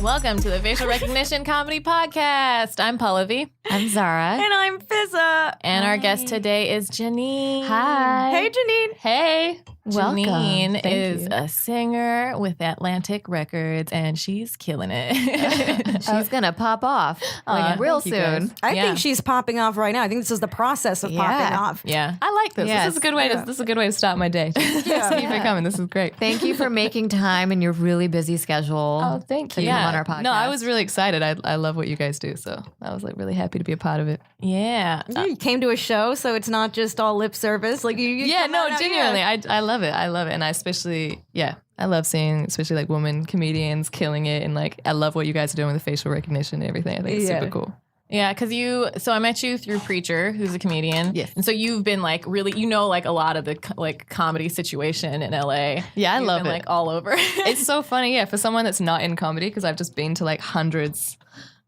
Welcome to the Facial Recognition Comedy Podcast. I'm Pallavi. I'm Zara. And I'm Fizza. And our guest today is Janine. Hi. Hey, Janine. Hey. Welcome. Janine Thank is you. a singer with Atlantic Records, and she's killing it. She's going to pop off real thank you guys. soon. I Yeah. think she's popping off right now. I think this is the process of popping off. Yeah, I like this. Yes. This is a good way. This is a good way to start my day. Just keep it coming. This is great. Thank you for making time in your really busy schedule. Oh, thank you. to come on our podcast. No, I was really excited. I love what you guys do, so I was like really happy to be a part of it. Yeah. You came to a show, so it's not just all lip service. Like you Yeah, come no, out, genuinely, I love it. I love it, and I especially, I love seeing especially like women comedians killing it, and like I love what you guys are doing with the facial recognition and everything. I think it's super cool. Yeah, because I met you through Preacher, who's a comedian. Yes. And so you've been like really, like a lot of the like comedy situation in LA. Yeah, I You've love been, it. like all over. It's so funny, for someone that's not in comedy, because I've just been to like hundreds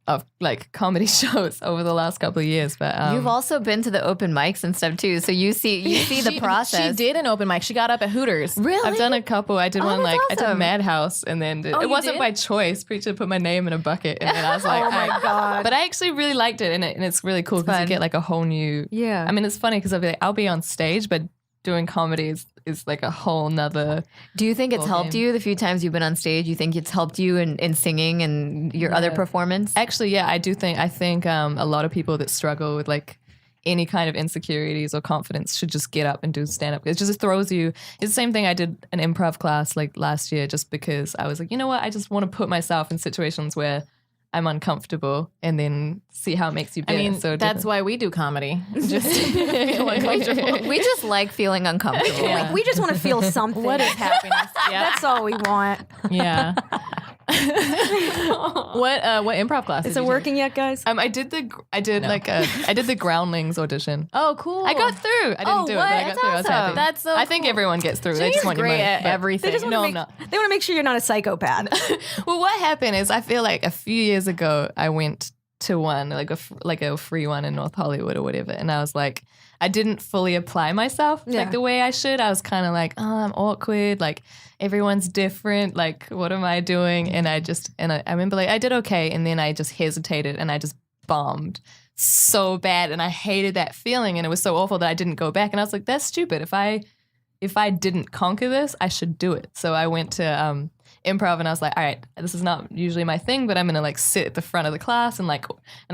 of like comedy shows over the last couple of years. But You've also been to the open mics and stuff too, so you see the process. She did an open mic. She got up at Hooters. Really? I've done a couple. I did one that's like I did awesome. Madhouse, and then you it wasn't did? by choice. Preacher put my name in a bucket, and then I was like, Oh my God. But I actually really liked it, and it's really cool because you fun. get like a whole new. Yeah. I mean, it's funny because I'll be on stage, but doing comedy is like a whole nother. Do you think it's Full helped game. you the few times you've been on stage? You think it's helped you in singing and your other performance? Actually, yeah, I think a lot of people that struggle with like any kind of insecurities or confidence should just get up and do stand up. It just throws you. It's the same thing. I did an improv class like last year just because I was like, you know what? I just want to put myself in situations where I'm uncomfortable and then see how it makes you I better. mean, So that's why we do comedy. Just to feel uncomfortable. We just like feeling uncomfortable. Yeah. Like, we just want to feel something. What is happiness? Yeah. That's all we want. Yeah. What improv class? Is it working yet, guys? I did the Groundlings audition. Oh, cool. I got through. I didn't do it, but I got That's through. I was happy. awesome. That's so I think cool. everyone gets through. They She's just want your great money. at but- everything. They just No, want I'm to not. they want to make sure you're not a psychopath. Well, what happened is I feel like a few years ago I went to one like a free one in North Hollywood or whatever, and I was like, I didn't fully apply myself Yeah. like the way I should. I was kind of like, oh, I'm awkward. Like everyone's different. Like what am I doing? And I remember like I did okay, and then I just hesitated and I just bombed so bad, and I hated that feeling, and it was so awful that I didn't go back. And I was like, that's stupid. If I didn't conquer this, I should do it. So I went to improv, and I was like, all right, this is not usually my thing, but I'm gonna like sit at the front of the class and I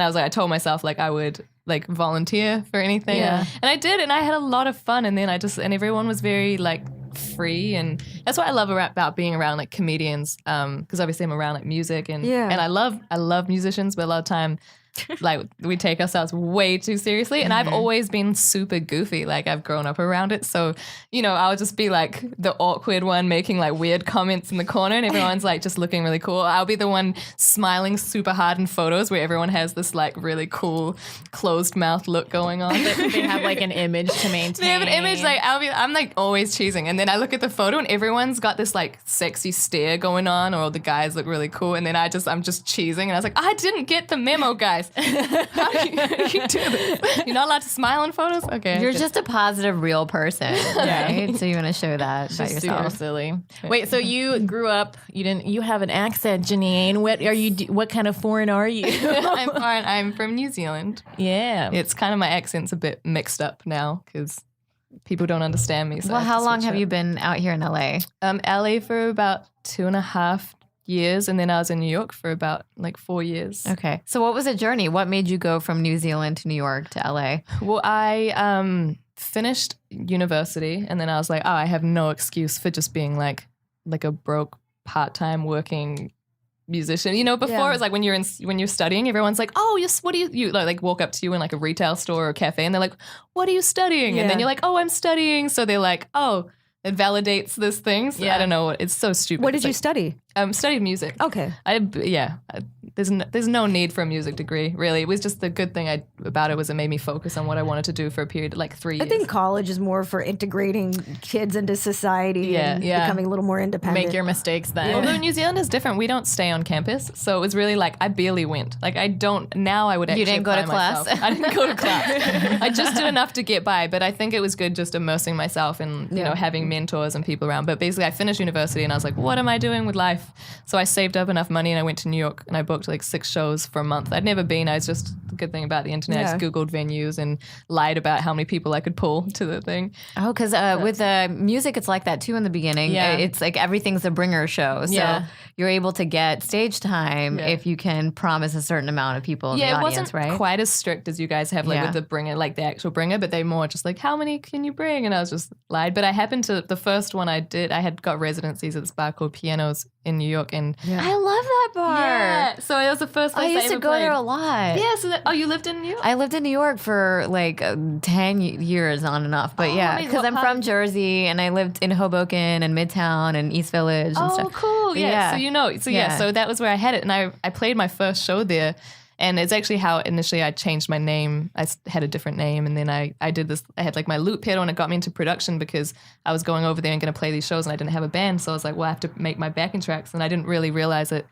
was like, I told myself like I would like volunteer for anything. Yeah. And I did, and I had a lot of fun. And then and everyone was very like free, and that's what I love about being around like comedians. Because obviously I'm around like music and I love musicians, but a lot of time like we take ourselves way too seriously, and I've always been super goofy. Like I've grown up around it, so I'll just be like the awkward one making like weird comments in the corner, and everyone's like just looking really cool. I'll be the one smiling super hard in photos where everyone has this like really cool closed mouth look going on. They have like an image to maintain. They have an image like I'm like always cheesing, and then I look at the photo and everyone's got this like sexy stare going on, or all the guys look really cool, and then I'm just cheesing, and I was like, I didn't get the memo, guys. How do you do this? You're not allowed to smile in photos? Okay. You're just a positive, real person, right? So you want to show that about Super yourself. silly. Wait, so you grew up? You have an accent, Janine. What are you? What kind of foreign are you? I'm fine. I'm from New Zealand. Yeah. It's kind of my accent's a bit mixed up now because people don't understand me. So Well, I how to long switch have up. you been out here in LA? LA for about 2.5 years, and then I was in New York for about like 4 years. Okay. So what was the journey? What made you go from New Zealand to New York to LA? Well, I finished university, and then I was like, oh, I have no excuse for just being like a broke part-time working musician. Before it was like when you're studying, everyone's like, oh, what do you like walk up to you in like a retail store or a cafe, and they're like, what are you studying? And then you're like, oh, I'm studying. So they're like, oh, it validates this thing. So I don't know. It's so stupid. What did It's you like, study? studied music. Okay. They there's no need for a music degree, really. It was just the good thing about it was it made me focus on what I wanted to do for a period of like 3 years. I think college is more for integrating kids into society and becoming a little more independent. Make your mistakes then. Although New Zealand is different, we don't stay on campus, so it was really like I barely went. Like I don't now. I would actually. You didn't go to class. I didn't go to class. I just did enough to get by, but I think it was good just immersing myself and you know having mentors and people around. But basically, I finished university and I was like, what am I doing with life? So I saved up enough money and I went to New York and I booked like 6 shows for a month. I'd never been. I was just the good thing about the internet. I just Googled venues and lied about how many people I could pull to the thing. Oh, because with music, it's like that too in the beginning. Yeah. It's like everything's a bringer show. So you're able to get stage time if you can promise a certain amount of people in the audience, it wasn't right? quite as strict as you guys have like with the bringer, like the actual bringer, but they more just like, how many can you bring? And I was just lied. But I happened to, the first one I did, I had got residencies at this bar called Pianos in New York. And I love that bar. yeah, so it was the first place I used to ever go played. there a lot. Yeah, so you lived in New York? I lived in New York for like 10 years on and off. But yeah, amazing. because What I'm part from of- Jersey and I lived in Hoboken and Midtown and East Village and stuff. Oh, cool. Yeah. So you know, so that was where I had it. And I played my first show there. And it's actually how initially I changed my name. I had a different name. And then I did this, I had like my loop pedal and it got me into production because I was going over there and going to play these shows and I didn't have a band. So I was like, well, I have to make my backing tracks. And I didn't really realize that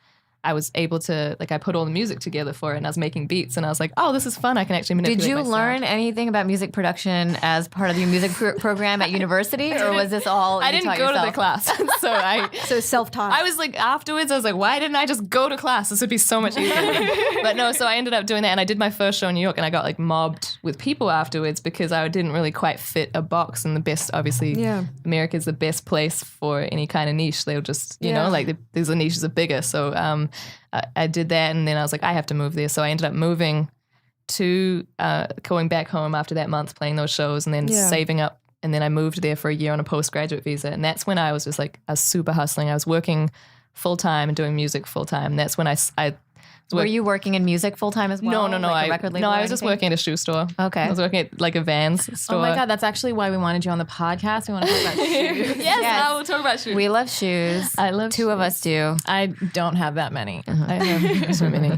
I was able to, like, I put all the music together for it and I was making beats and I was like, oh, this is fun. I can actually manipulate Did you my sound. learn anything about music production as part of your music program at university, or was this all I you didn't taught go to the yourself? class. So self-taught. I was like, afterwards, I was like, why didn't I just go to class? This would be so much easier. But no, so I ended up doing that and I did my first show in New York and I got like mobbed with people afterwards because I didn't really quite fit a box. And the best, obviously, America's the best place for any kind of niche. They'll just, you know, like the niches are bigger. So I did that and then I was like, I have to move there. So I ended up moving to going back home after that month playing those shows and then saving up. And then I moved there for a year on a postgraduate visa. And that's when I was just like, I was super hustling. I was working full time and doing music full time. And that's when I Were you working in music full time as well? No. Like a record label I or was just anything? working at a shoe store. Okay. I was working at like a Vans store. Oh my God, that's actually why we wanted you on the podcast. We want to talk about shoes. Yes, now we'll talk about shoes. We love shoes. I love Two of us do. I don't have that many. I have so many.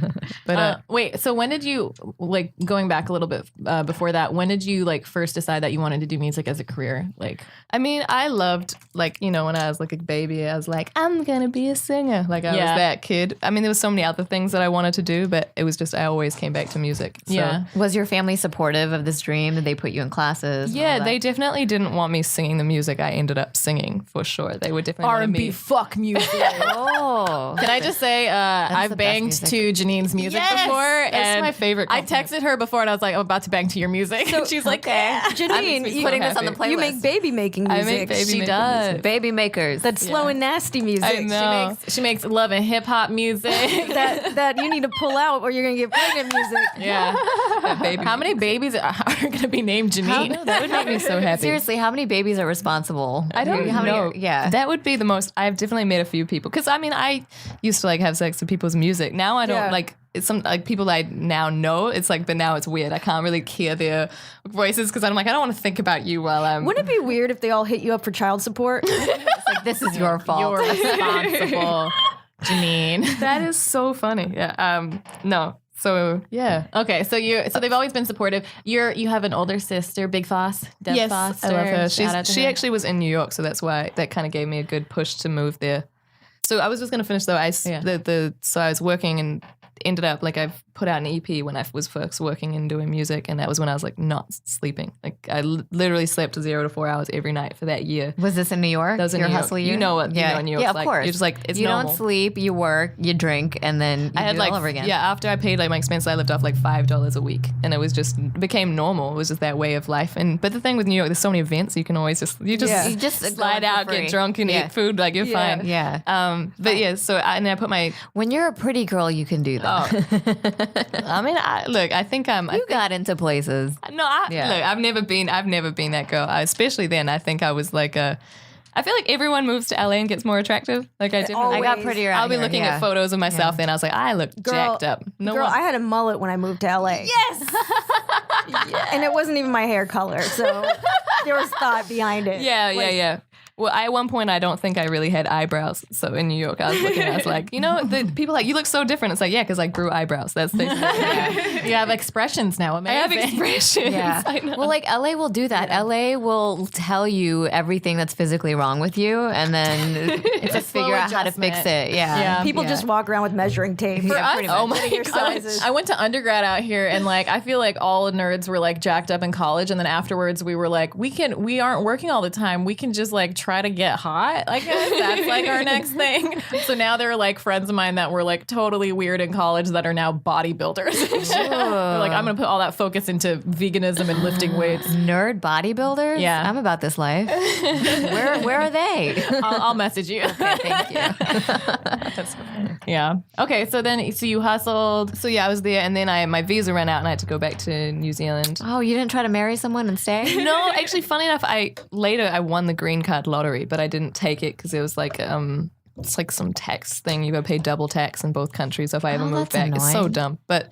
But Wait, so when did you, like, going back a little bit before that, when did you, like, first decide that you wanted to do music as a career? Like, I mean, I loved, like, you know, when I was like a baby, I was like, I'm going to be a singer. Like, I was that kid. I mean, there was so many other things that I wanted to do, but it was just, I always came back to music. So. Was your family supportive of this dream? Did they put you in classes? Yeah, they definitely didn't want me singing the music I ended up singing, for sure. They would definitely want R&B me. fuck music. Oh. Can I just say, I've the best banged music. to Janine's music Yes! before. That's and my favorite I compliment. texted her before and I was like, I'm about to bang to your music. And she's like, okay. Janine, I'm you, Putting this on the playlist. you make baby making music. I make baby She making does. music. Baby makers. That's slow and nasty music. I know. She makes love and hip hop music. That you need to pull out or you're gonna get pregnant music. Yeah. Baby How many babies are going to be named Janine? That would make me so happy. Seriously, how many babies are responsible? I don't How many- know. yeah. That would be the most. I've definitely met a few people. Because, I mean, I used to, like, have sex to people's music. Now I don't, Yeah. like, it's some, like, people I now know. It's like, but now it's weird. I can't really hear their voices because I'm like, I don't want to think about you while I'm. Wouldn't it be weird if they all hit you up for child support? It's like, this is your fault. You're responsible, Janine. That is so funny. Yeah. No. So, yeah. Okay, so they've always been supportive. You have an older sister, Big Foss, Deb Yes, Foster. I love her. Shout out to She her. actually was in New York, so that's why that kind of gave me a good push to move there. So I was just going to finish though. So I was working and ended up like I've put out an EP when I was first working and doing music, and that was when I was like not sleeping. Like I literally slept 0 to 4 hours every night for that year. Was this in New York? That was in Your New York. hustle year? You know what? Yeah, You know, in New York, yeah, of like, course. You're just like it's you normal. don't sleep, you work, you drink, and then you I had do like it all over again. yeah. After I paid like my expenses, I lived off like $5 a week, and it was just it became normal. It was just that way of life. And but the thing with New York, there's so many events you can always You just slide go out, for free. get drunk, and eat food. Like you're fine. Yeah. But yeah. So I put my. When you're a pretty girl, you can do that. I mean, I think I'm. You got into places. No, look, I've never been that girl. Especially then, I think I was like a. I feel like everyone moves to LA and gets more attractive. Like I definitely. I got prettier. I'll be looking at photos of myself, then I was like, I look jacked up. Girl, I had a mullet when I moved to LA. yes. And it wasn't even my hair color, so there was thought behind it. Yeah. Well, at one point, I don't think I really had eyebrows. So in New York, I was looking, I was like, the people like, you look so different. It's like, yeah, because I grew eyebrows. That's basically You have expressions now. Amazing. I have expressions. Yeah. I know. Well, like LA will do that. LA will tell you everything that's physically wrong with you and then to figure out how to fix it. Yeah. People just walk around with measuring tape. For us, oh my your sizes. I went to undergrad out here, and like I feel like all nerds were like jacked up in college, and then afterwards we were like, we aren't working all the time. We can just like try to get hot. I guess that's like our next thing. So now there are like friends of mine that were like totally weird in college that are now bodybuilders. They're like, I'm gonna put all that focus into veganism and lifting weights. Nerd bodybuilders? Yeah. I'm about this life. Where are they? I'll message you. Okay, thank you. That's so funny. Yeah. Okay. So you hustled. So yeah, I was there, and then my visa ran out, and I had to go back to New Zealand. Oh, you didn't try to marry someone and stay? No, actually, funny enough, I won the green card lottery, but I didn't take it because it was like it's like some tax thing. You got to pay double tax in both countries if I ever move back. Annoying. It's so dumb. But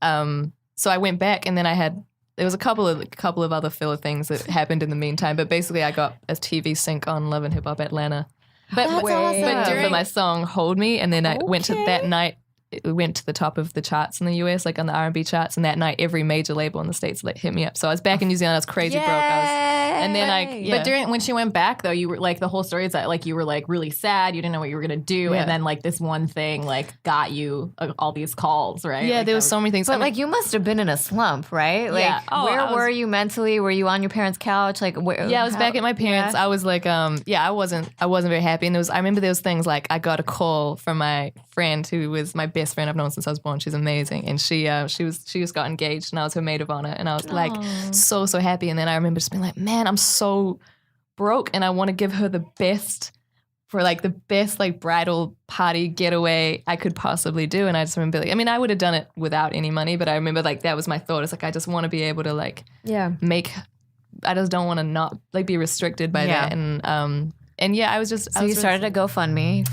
so I went back, and then there was a couple of other filler things that happened in the meantime. But basically, I got a TV sync on Love and Hip Hop Atlanta. But for my song "Hold Me," and then I went to that night. It went to the top of the charts in the US, like on the R&B charts, and that night every major label in the States like hit me up. So I was back in New Zealand. I was crazy broke. But when she went back though, you were like, the whole story is that like you were like really sad. You didn't know what you were gonna do, and then like this one thing like got you all these calls, right? Yeah, like, there was so many things. But like you must have been in a slump, right? Like where were you mentally? Were you on your parents' couch? Like where? Yeah, I was back at my parents. Yeah. I was like, I wasn't very happy. And I remember there was things like I got a call from my friend who was my best friend I've known since I was born. She's amazing, and she just got engaged, and I was her maid of honor, and I was like so happy. And then I remember just being like, man, I'm so broke, and I want to give her the best like bridal party getaway I could possibly do. And I just remember like, I mean, I would have done it without any money, but I remember like that was my thought. It's like I just want to be able to like make. I just don't want to not like be restricted by that. And yeah, I was just. So you started a GoFundMe.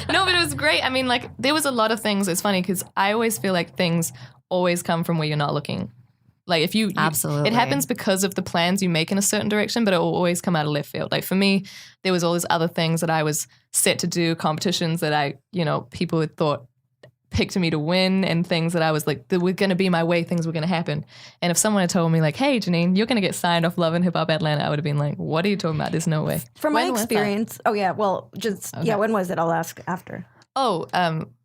No, but it was great. I mean, like there was a lot of things. It's funny because I always feel like things always come from where you're not looking. Like if you absolutely, it happens because of the plans you make in a certain direction, but it will always come out of left field. Like for me, there was all these other things that I was set to do, competitions that people had thought picked me to win, and things that I was like, that were going to be my way, things were going to happen. And if someone had told me like, hey, Janine, you're going to get signed off Love and Hip Hop Atlanta, I would have been like, what are you talking about? There's no way. From my experience, when was it? I'll ask after. Oh,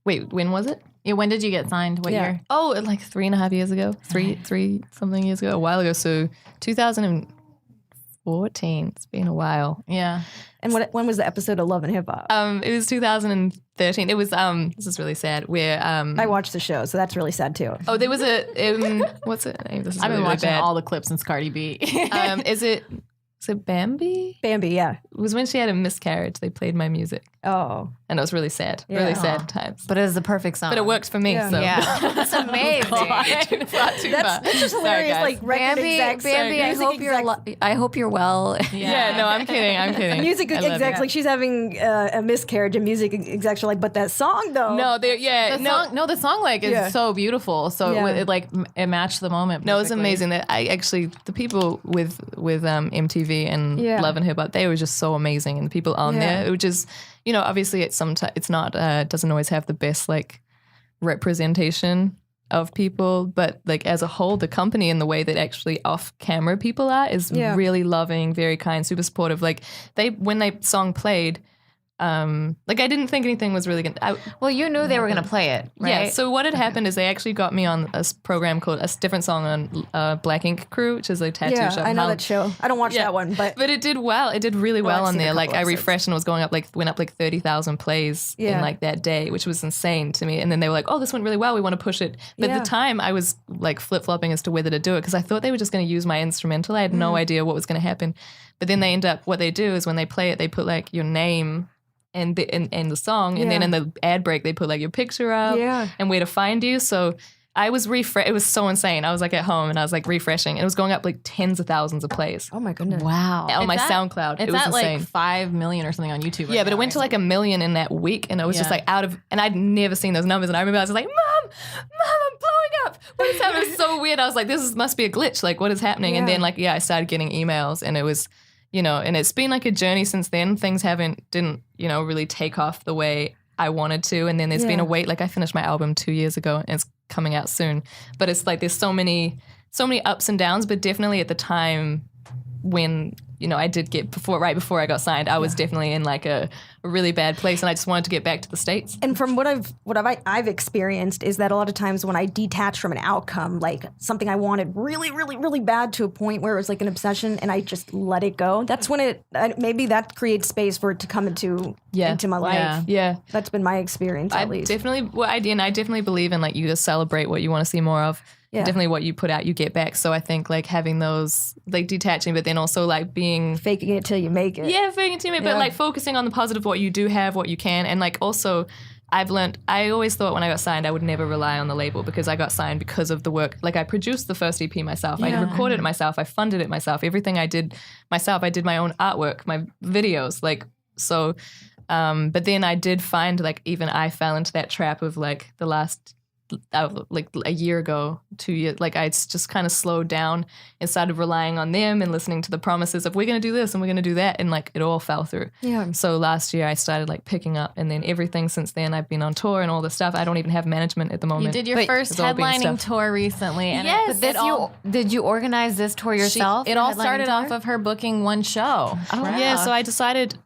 wait, when was it? Yeah, when did you get signed? What year? Oh, like 3.5 years ago, three something years ago, a while ago. So 2014. It's been a while. Yeah. And when was the episode of Love and Hip Hop? It was 2013. It was this is really sad. Where I watched the show, so that's really sad too. Oh, there was what's it name? This is I've been really watching bad. all the clips since Cardi B. Is it Bambi? Bambi, yeah. It was when she had a miscarriage. They played my music. Oh. And it was really sad. Really sad times. But it was the perfect song. But it worked for me. Yeah. So. Yeah. That's amazing. That's just hilarious. Sorry, like record execs. Bambi, I hope you're well. Yeah, no, I'm kidding. Music execs, like she's having a miscarriage, and music execs are like, but that song though. No, the song like is so beautiful. So it like it matched the moment. No, it was amazing. That the people with MTV and Love and Hip Hop, they were just so amazing, and the people on there, it was just, obviously it's not doesn't always have the best like representation of people, but like as a whole, the company and the way that actually off camera people are is really loving, very kind, super supportive. Like when the song played, like I didn't think anything was really gonna. Well, you knew they were gonna play it, right? Yeah. So what had happened is they actually got me on a program called a different song on Black Ink Crew, which is a tattoo shop. Yeah, I know that show. I don't watch that one, but it did well. It did really well on there. Like I refreshed and it was going up went up 30,000 plays in like that day, which was insane to me. And then they were like, "Oh, this went really well. We want to push it." But at the time, I was like flip flopping as to whether to do it because I thought they were just going to use my instrumental. I had no idea what was going to happen. But then they end up. What they do is when they play it, they put like your name and the song, and then in the ad break they put like your picture up and where to find you. So I was it was so insane. I was like at home and I was like refreshing, and it was going up like tens of thousands of plays. Oh my goodness! Wow! On my SoundCloud, it's it was at insane. like 5 million or something on YouTube. Yeah, but it went to like 1 million in that week, and it was just like and I'd never seen those numbers, and I remember I was like, Mom, I'm blowing up. What is happening? It was so weird. I was like, must be a glitch. Like, what is happening? And then I started getting emails, and it was and it's been like a journey since then. Things didn't really take off the way I wanted to. And then there's been a wait. Like I finished my album 2 years ago and it's coming out soon. But it's like there's so many ups and downs, but definitely at the time when I did right before I got signed, I was definitely in like a really bad place, and I just wanted to get back to the States. And from what I've experienced is that a lot of times when I detach from an outcome, like something I wanted really, really, really bad to a point where it was like an obsession, and I just let it go. That's when maybe that creates space for it to come into my life. Yeah, that's been my experience at least. I definitely believe in like you just celebrate what you want to see more of. Yeah. Definitely what you put out, you get back. So I think like having those, like detaching, but then also like faking it till you make it. Yeah, faking it till you make it, but like focusing on the positive, what you do have, what you can. And like also I've learned, I always thought when I got signed, I would never rely on the label because I got signed because of the work. Like I produced the first EP myself. I recorded it myself. I funded it myself. Everything I did myself. I did my own artwork, my videos. Like, so, but then I did find like, even I fell into that trap of like the last like a year ago, 2 years, like I just kind of slowed down and started relying on them and listening to the promises of we're going to do this and we're going to do that, and like it all fell through. Yeah. So last year I started like picking up, and then everything since then I've been on tour and all this stuff. I don't even have management at the moment. You did your first headlining tour recently. And did you organize this tour yourself? It all started off of her booking one show. Oh wow. Yeah. So I decided.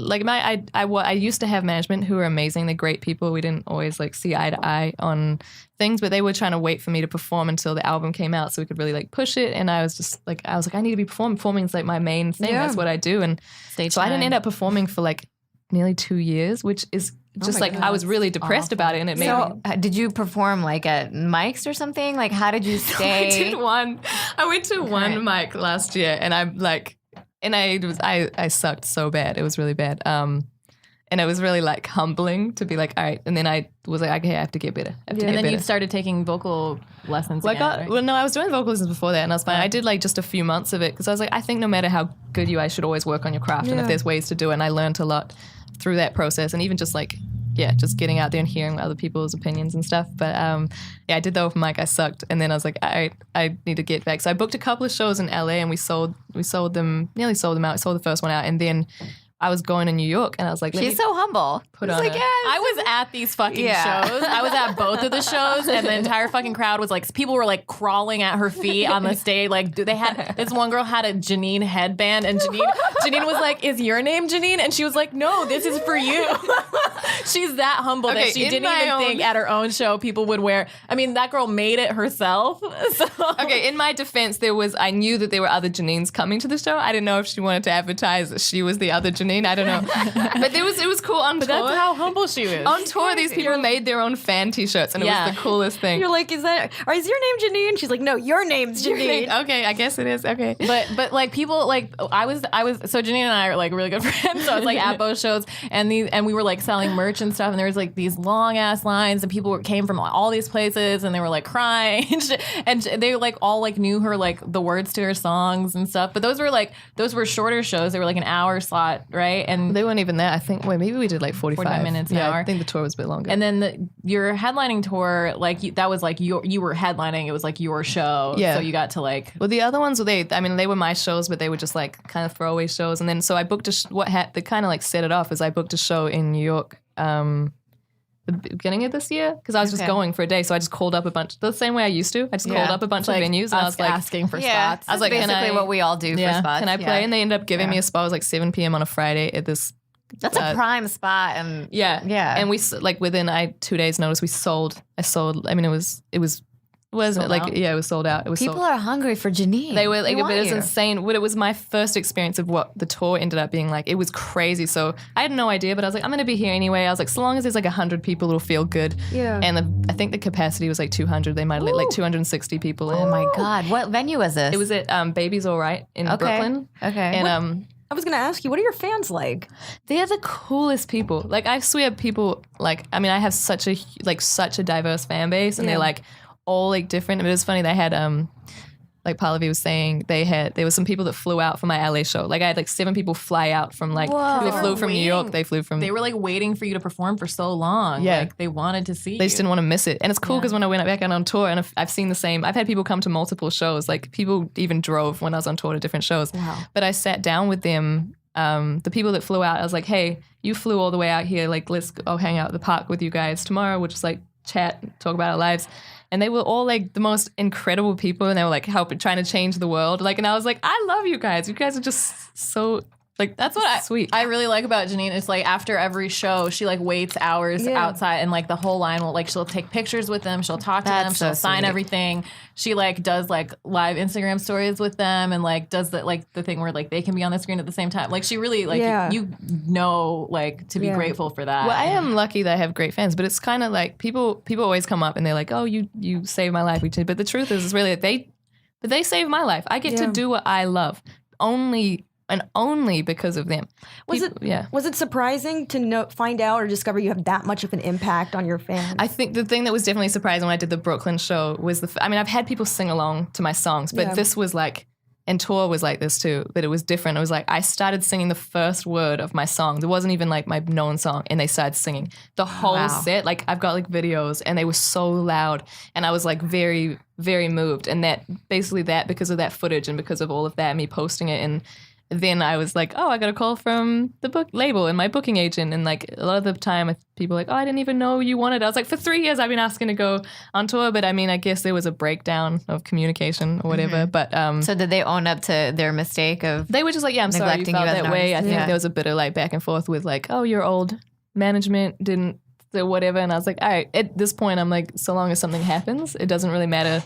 Like I used to have management who were amazing. They're great people. We didn't always like see eye to eye on things, but they were trying to wait for me to perform until the album came out so we could really like push it. And I was like, I need to be performing. Performing is like my main thing. Yeah. That's what I do. And so I didn't end up performing for like nearly 2 years, which is just like, I was really depressed about it. And it made me. Did you perform like at mics or something? Like how did you stay? I went to one mic last year, and I'm like, and I sucked so bad. It was really bad. And it was really like humbling to be like, all right. And then I was like, okay, I have to get better. And then you started taking vocal lessons again, right? Well, no, I was doing vocal lessons before that, and I was fine. I did like just a few months of it because I was like, I think no matter how good you are, you should always work on your craft. And if there's ways to do it, and I learned a lot through that process, and even just like, just getting out there and hearing other people's opinions and stuff. But I did the open mic. I sucked, and then I was like, I need to get back. So I booked a couple of shows in LA, and we nearly sold them out. I sold the first one out, and then I was going to New York, and I was like, she's so humble. I was at these fucking shows. I was at both of the shows, and the entire fucking crowd was like, people were like crawling at her feet on the stage. Like, they had this one girl had a Janine headband, and Janine was like, "Is your name Janine?" And she was like, "No, this is for you." She's that humble that she didn't even think at her own show people would wear. I mean, that girl made it herself. So. Okay, in my defense, I knew that there were other Janines coming to the show. I didn't know if she wanted to advertise that she was the other Janine. I don't know. But it was cool on tour. That's how humble she was. On tour, these people made their own fan t-shirts, and it was the coolest thing. You're like, is your name Janine? She's like, no, your name's Janine. Okay, I guess it is. Okay. But like people like I was so Janine and I are like really good friends. So I was like at both shows, and we were like selling merch and stuff, and there was like these long ass lines, and people came from all these places, and they were like crying, and they like all like knew her like the words to her songs and stuff. But those were shorter shows. They were like an hour slot, right? And they weren't even that. I think maybe we did like 45 minutes an hour. I think the tour was a bit longer. And then your headlining tour, like that was like you were headlining. It was like your show. Yeah. So you got to like. Well, the other ones they were my shows, but they were just like kind of throwaway shows. And then so I booked they kind of like set it off is I booked a show in New York. The beginning of this year, because I was just going for a day, so I just called up a bunch the same way I used to. I just called up a bunch of venues, and I was like asking for spots. I was like, basically what we all do for spots. Can I play? And they ended up giving me a spot. It was like 7 p.m. on a Friday at this. That's a prime spot, and and we like within 2 days' notice, I sold. I mean, it was. Wasn't it like it was sold out. It was people are hungry for Janine. They were like, but it was insane. But it was my first experience of what the tour ended up being like. It was crazy. So I had no idea, but I was like, I'm gonna be here anyway. I was like, so long as there's like 100 people, it'll feel good. Yeah. And I think the capacity was like 200. They might have let like 260 people in. Oh my god, what venue was this? It was at Baby's All Right in Brooklyn. Okay. And I was going to ask you, what are your fans like? They're the coolest people. Like I swear, people like. I mean, I have such a diverse fan base, and they're like. All like different. It was funny. They had Pallavi was saying, there was some people that flew out for my LA show. Like I had like 7 people fly out from like, they flew from New York. They were like waiting for you to perform for so long. Yeah. Like they wanted to see you. They just didn't want to miss it. And it's cool because when I went back out on tour and I've seen the same, I've had people come to multiple shows. Like people even drove when I was on tour to different shows. Wow. But I sat down with them. The people that flew out, I was like, hey, you flew all the way out here. Like, I'll hang out at the park with you guys tomorrow. We'll just like chat, talk about our lives. And they were all like the most incredible people. And they were like trying to change the world. Like, and I was like, I love you guys. You guys are just so like, that's what sweet. I really like about Janine. It's like after every show, she like waits hours outside and like the whole line will like, she'll take pictures with them. She'll talk to them. She'll sign everything. She like does like live Instagram stories with them and like does the thing where like they can be on the screen at the same time. Like she really like, you know, like to be grateful for that. Well, I am lucky that I have great fans, but it's kind of like people always come up and they're like, oh, you saved my life. But the truth is really they saved my life. I get to do what I love. Only because of them. Was it surprising to find out or discover you have that much of an impact on your fans? I think the thing that was definitely surprising when I did the Brooklyn show was I've had people sing along to my songs, but this was like, and tour was like this too, but it was different. It was like I started singing the first word of my song. It wasn't even like my known song, and they started singing the whole set. Like I've got like videos, and they were so loud, and I was like very, very moved. And because of that footage and because of all of that, me posting it and then I was like, oh, I got a call from the book label and my booking agent. And like a lot of the time people were like, oh, I didn't even know you wanted it. I was like, for 3 years I've been asking to go on tour. But I mean, I guess there was a breakdown of communication or whatever. But so did they own up to their mistake of they were just like, yeah, I'm sorry you felt that way. I think there was a bit of like back and forth with like, oh, your old management didn't do whatever. And I was like, all right, at this point, I'm like, so long as something happens, it doesn't really matter.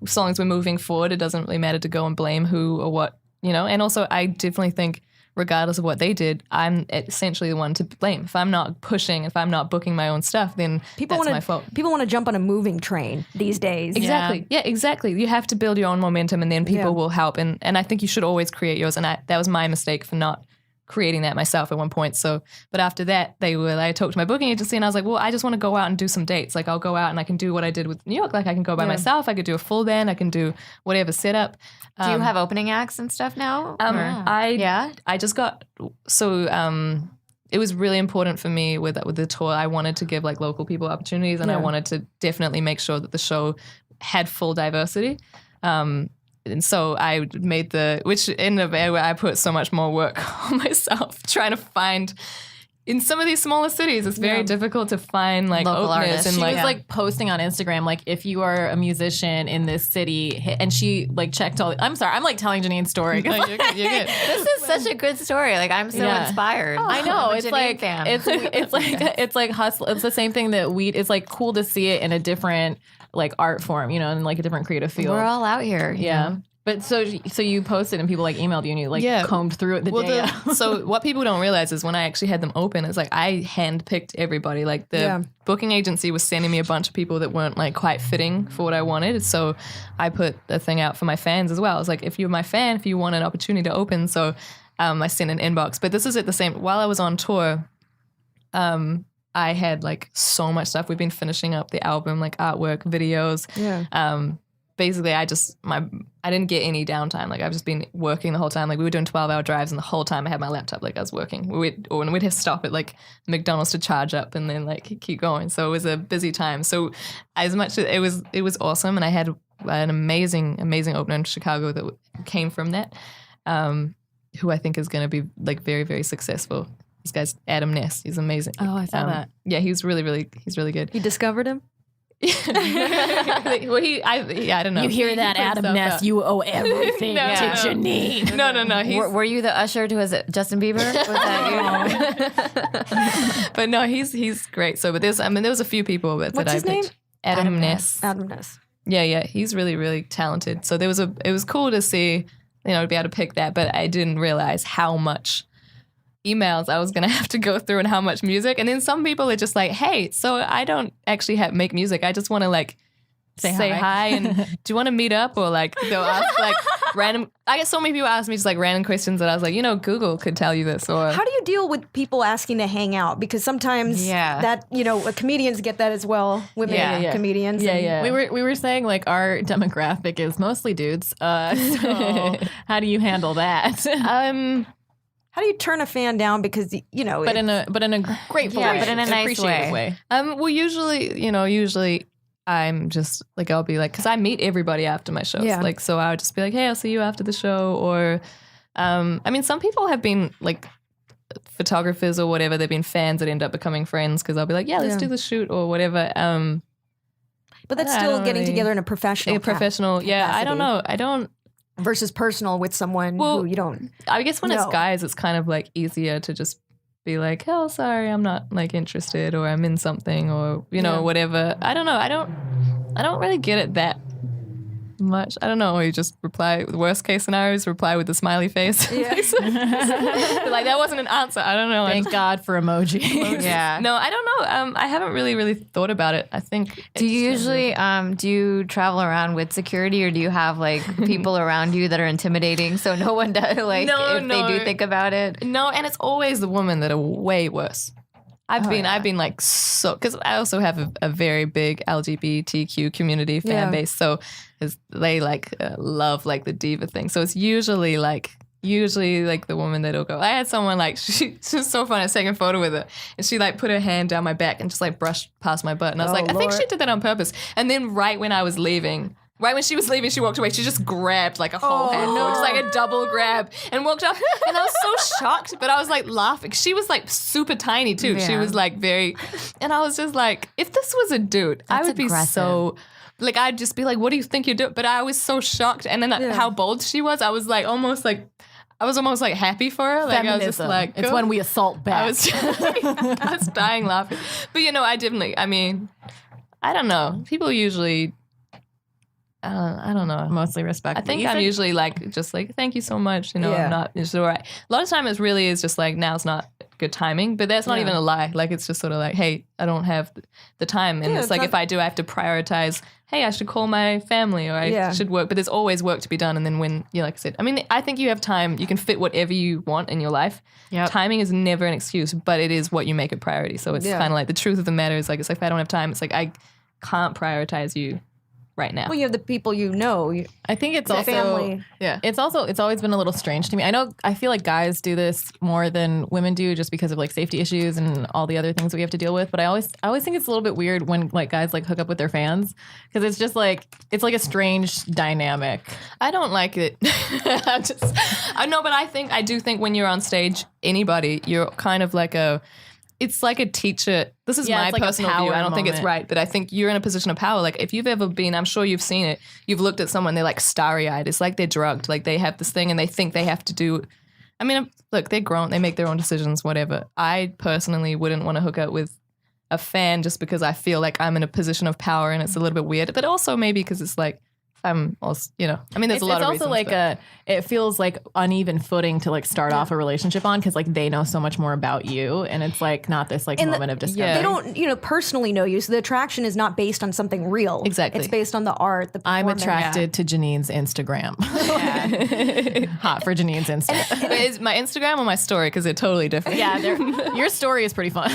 As long as we're moving forward, it doesn't really matter to go and blame who or what. You know, and also I definitely think regardless of what they did, I'm essentially the one to blame. If I'm not pushing, if I'm not booking my own stuff, then that's my fault. People want to jump on a moving train these days. Exactly. Yeah, exactly. You have to build your own momentum and then people will help. And I think you should always create yours. And that was my mistake for not creating that myself at one point. So, but after that, I talked to my booking agency and I was like, well, I just want to go out and do some dates. Like I'll go out and I can do what I did with New York. Like I can go by myself. I could do a full band. I can do whatever setup. Do you have opening acts and stuff now? I just got, it was really important for me with the tour. I wanted to give like local people opportunities and I wanted to definitely make sure that the show had full diversity. And so I made which in a way where I put so much more work on myself trying to find, in some of these smaller cities, it's very difficult to find like local openers. artists. And she was like posting on Instagram, like if you are a musician in this city, and she like checked all. I'm sorry, I'm like telling Janine's story. No, you're good. This is such a good story. Like I'm so inspired. I know. I'm a It's Janine like fan. it's like hustle. It's the same thing that it's like cool to see it in a different like art form, you know, in like a different creative field. We're all out here. Yeah. But so you posted and people like emailed you and you like combed through it the day. So what people don't realize is when I actually had them open, it's like I handpicked everybody. Like the booking agency was sending me a bunch of people that weren't like quite fitting for what I wanted. So I put a thing out for my fans as well. It's like, if you're my fan, if you want an opportunity to open. So I sent an inbox. But this is at the same, while I was on tour, I had like so much stuff. We've been finishing up the album, like artwork, videos. Yeah. Basically, I didn't get any downtime. Like I've just been working the whole time. Like we were doing 12-hour drives, and the whole time I had my laptop. Like I was working. We'd have to stop at like McDonald's to charge up, and then like keep going. So it was a busy time. So as much as it was awesome, and I had an amazing opener in Chicago that came from that, who I think is going to be like very, very successful. This guy's Adam Ness. He's amazing. Oh, I saw that. Yeah, he's really good. You discovered him? Well, I don't know. You hear that, Adam Ness? You owe everything to Janine. No. Were you the usher to Justin Bieber? Was that you? But no, he's great. So, but there was a few people that What's I his picked. name? Adam Ness. Adam Ness. Yeah, he's really, really talented. So it was cool to see, you know, to be able to pick that. But I didn't realize how much emails I was going to have to go through and how much music. And then some people are just like, hey, so I don't actually make music. I just want to like say hi and do you want to meet up? Or like they'll ask like, random. I get so many people ask me just like random questions that I was like, Google could tell you this. Or How do you deal with people asking to hang out? Because sometimes that, comedians get that as well. Women comedians. Yeah. We were saying like our demographic is mostly dudes. So how do you handle that? How do you turn a fan down? Because but in a grateful way, but in a nice appreciative way. Well, usually I'm just like, I'll be like, because I meet everybody after my shows. Yeah. Like, so I would just be like, hey, I'll see you after the show. Or, some people have been like photographers or whatever. They've been fans that end up becoming friends because I'll be like, let's do the shoot or whatever. But that's still getting together in a professional capacity. I don't know. I don't. Versus personal with someone who you don't. I guess when it's guys, it's kind of like easier to just be like, oh, sorry, I'm not like interested, or I'm in something, or whatever. I don't know. I don't really get it that much. I don't know. You just reply. The worst case scenario is reply with the smiley face. Yeah. Like that wasn't an answer. I don't know. Thank God for emojis. Yeah. No, I don't know. I haven't really thought about it. I think. Do you usually do you travel around with security, or do you have like people around you that are intimidating so no one does like if they do think about it? No, and it's always the women that are way worse. I've been like so, because I also have a very big LGBTQ community fan base, so they like love like the diva thing. So it's usually like the woman that'll go. I had someone like she was so fun. I was taking a photo with her, and she like put her hand down my back and just like brushed past my butt, and I was like, I think she did that on purpose. And then right when I was leaving. Right when she was leaving, she walked away. She just grabbed like a whole handful, just like a double grab, and walked off. And I was so shocked, but I was like laughing. She was like super tiny too. Yeah. She was like very, and I was just like, if this was a dude, I would be so, like, I'd just be like, what do you think you're doing? But I was so shocked. And then how bold she was, I was like, almost like happy for her. Like Feminism. I was just like, it's when we assault back. I was dying laughing. But I definitely, I don't know. People usually, I don't know. Mostly respect. I think I'm usually like, just like, thank you so much. I'm not, it's all right. A lot of time it really is just like, now's not good timing, but that's not even a lie. Like, it's just sort of like, hey, I don't have the time. And it's like, if I do, I have to prioritize, hey, I should call my family, or I should work. But there's always work to be done. And then when, like I said, I think you have time. You can fit whatever you want in your life. Yep. Timing is never an excuse, but it is what you make a priority. So it's kind of like the truth of the matter is like, it's like, if I don't have time, it's like, I can't prioritize you right now. Well, you have the people I think it's also family. Yeah. It's always been a little strange to me. I feel like guys do this more than women do just because of like safety issues and all the other things we have to deal with. But I always think it's a little bit weird when like guys like hook up with their fans, because it's just like it's like a strange dynamic. I don't like it. I know, but I do think when you're on stage, anybody, you're kind of like it's like a teacher. This is my personal view. I don't think it's right, but I think you're in a position of power. Like if you've ever been, I'm sure you've seen it. You've looked at someone, they're like starry-eyed. It's like they're drugged. Like they have this thing and they think they have to do. Look, they're grown. They make their own decisions, whatever. I personally wouldn't want to hook up with a fan just because I feel like I'm in a position of power and it's a little bit weird. But also maybe because it's like, I'm also, there's a lot of reasons. It's also like it feels like uneven footing to like start off a relationship on, because like they know so much more about you, and it's like not this like moment of discovery. They don't, personally know you, so the attraction is not based on something real. Exactly. It's based on the art, the performance. I'm attracted to Janine's Instagram. Hot for Janine's Instagram. Is my Instagram or my story? Because they're totally different. Yeah, your story is pretty fun.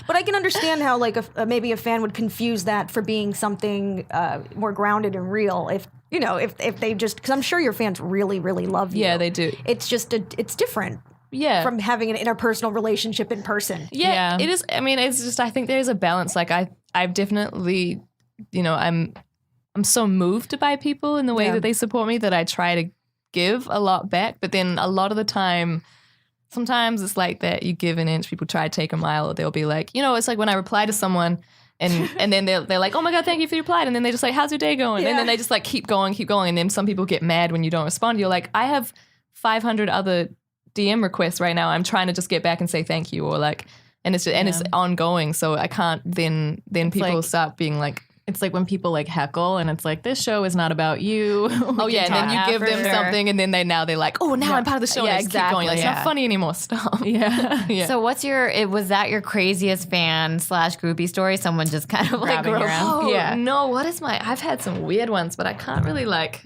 But I can understand how like maybe a fan would confuse that for being something more grounded and real. If they just, because I'm sure your fans really, really love you. Yeah, they do. It's just it's different. Yeah. From having an interpersonal relationship in person. Yeah, it is. It's just, I think there's a balance. Like I've definitely, I'm so moved by people in the way that they support me that I try to give a lot back. But then a lot of the time, sometimes it's like that you give an inch, people try to take a mile, or they'll be like, it's like when I reply to someone and then they're like, oh my God, thank you for your reply. And then they just like, how's your day going? And then they just like keep going. And then some people get mad when you don't respond. You're like, I have 500 other DM requests right now. I'm trying to just get back and say thank you, or like, and it's just, and it's ongoing. So I can't then people start being like, it's like when people like heckle and it's like, this show is not about you. And then you give them something and then they're like, oh, now I'm part of the show. Yeah, and exactly. Keep going. Like, it's not funny anymore. Stop. Yeah. So was that your craziest fan / groupie story? Someone just kind of like grabbing your ass? No, I've had some weird ones, but I can't really like.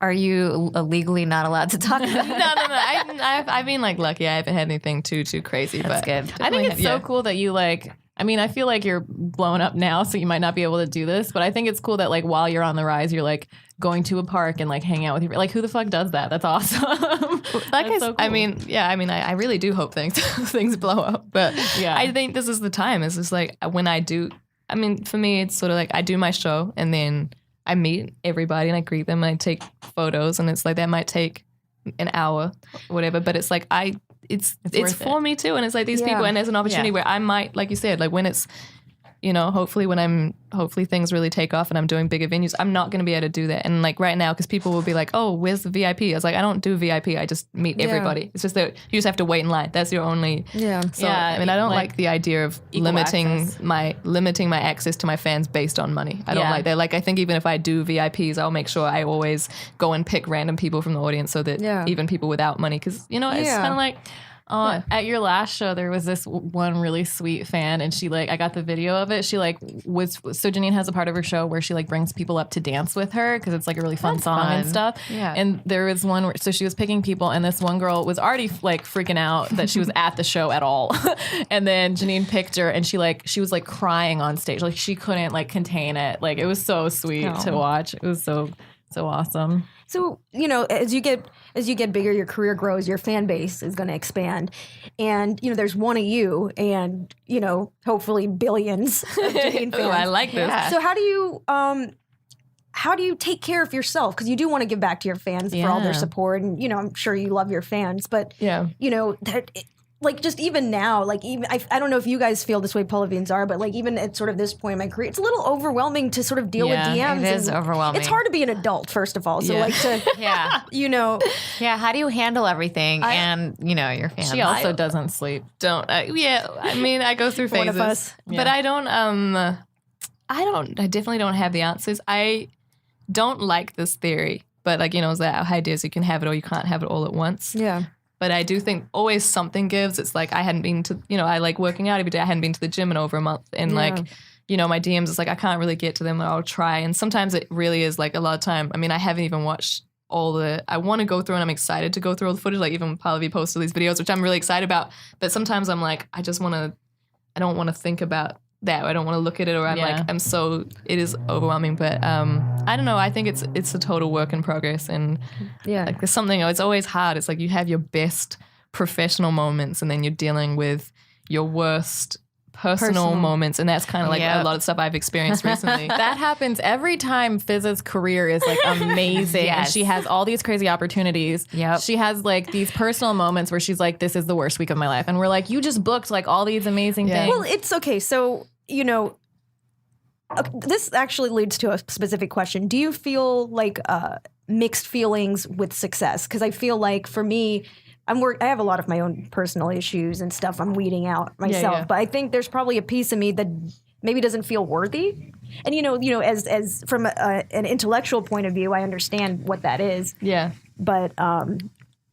Are you legally not allowed to talk about it? No. I've been like lucky. I haven't had anything too crazy. That's but good. I think it's so cool that you like. I mean, I feel like you're blown up now, so you might not be able to do this. But I think it's cool that like while you're on the rise, you're like going to a park and like hanging out with your like. Who the fuck does that? That's awesome. That's so cool. I mean, I really do hope things blow up. But yeah, I think this is the time. It's just like when I do. I mean, for me, it's sort of like I do my show and then I meet everybody and I greet them and I take photos and it's like that might take an hour or whatever. But it's like it's for me too, and it's like these people, and there's an opportunity where I might, like you said, like when it's, hopefully things really take off and I'm doing bigger venues, I'm not going to be able to do that. And like right now, because people will be like, oh, where's the VIP? I was like, I don't do VIP. I just meet everybody. It's just that you just have to wait in line. That's your only. Yeah. So, I mean, I don't like the idea of limiting my access to my fans based on money. I don't like that. Like, I think even if I do VIPs, I'll make sure I always go and pick random people from the audience so that even people without money, because, it's kind of like, at your last show, there was this one really sweet fan, and she like, I got the video of it. She like so Janine has a part of her show where she like brings people up to dance with her because it's like a really fun song and stuff. Yeah. And there was one where, so she was picking people, and this one girl was already like freaking out that she was at the show at all. And then Janine picked her, and she was like crying on stage, like she couldn't like contain it. Like it was so sweet to watch. It was so awesome. So, as you get bigger, your career grows, your fan base is going to expand. And, there's one of you and, hopefully billions of Janine fans. Ooh, I like this. Yeah. So how do you take care of yourself? Because you do want to give back to your fans for all their support. And, I'm sure you love your fans. But, like just even now, like even I don't know if you guys feel this way, Polavians are, but like even at sort of this point in my career, it's a little overwhelming to sort of deal with DMs. It is overwhelming. It's hard to be an adult, first of all. So like to, how do you handle everying and your fans? She also doesn't sleep. I mean, I go through phases, one of us. But I definitely don't have the answers. I don't like this theory, but like it's that ideas you can have it or you can't have it all at once. Yeah. But I do think always something gives. It's like I hadn't been to, I like working out every day. I hadn't been to the gym in over a month. And like, my DMs, it's like I can't really get to them. I'll try. And sometimes it really is like a lot of time. I mean, I haven't even watched I want to go through and I'm excited to go through all the footage. Like even Pallavi posted these videos, which I'm really excited about. But sometimes I'm like, I don't want to think about that. I don't want to look at it, or I'm like, it is overwhelming. But I don't know. I think it's a total work in progress. And like there's something, it's always hard. It's like you have your best professional moments and then you're dealing with your worst personal moments. And that's kind of like a lot of stuff I've experienced recently. That happens every time Fiz's career is like amazing. And she has all these crazy opportunities. Yep. She has like these personal moments where she's like, this is the worst week of my life. And we're like, you just booked like all these amazing things. Well, it's okay. So, this actually leads to a specific question. Do you feel like mixed feelings with success? Because I feel like for me, I have a lot of my own personal issues and stuff I'm weeding out myself. But I think there's probably a piece of me that maybe doesn't feel worthy. And as from an intellectual point of view, I understand what that is. Yeah. But from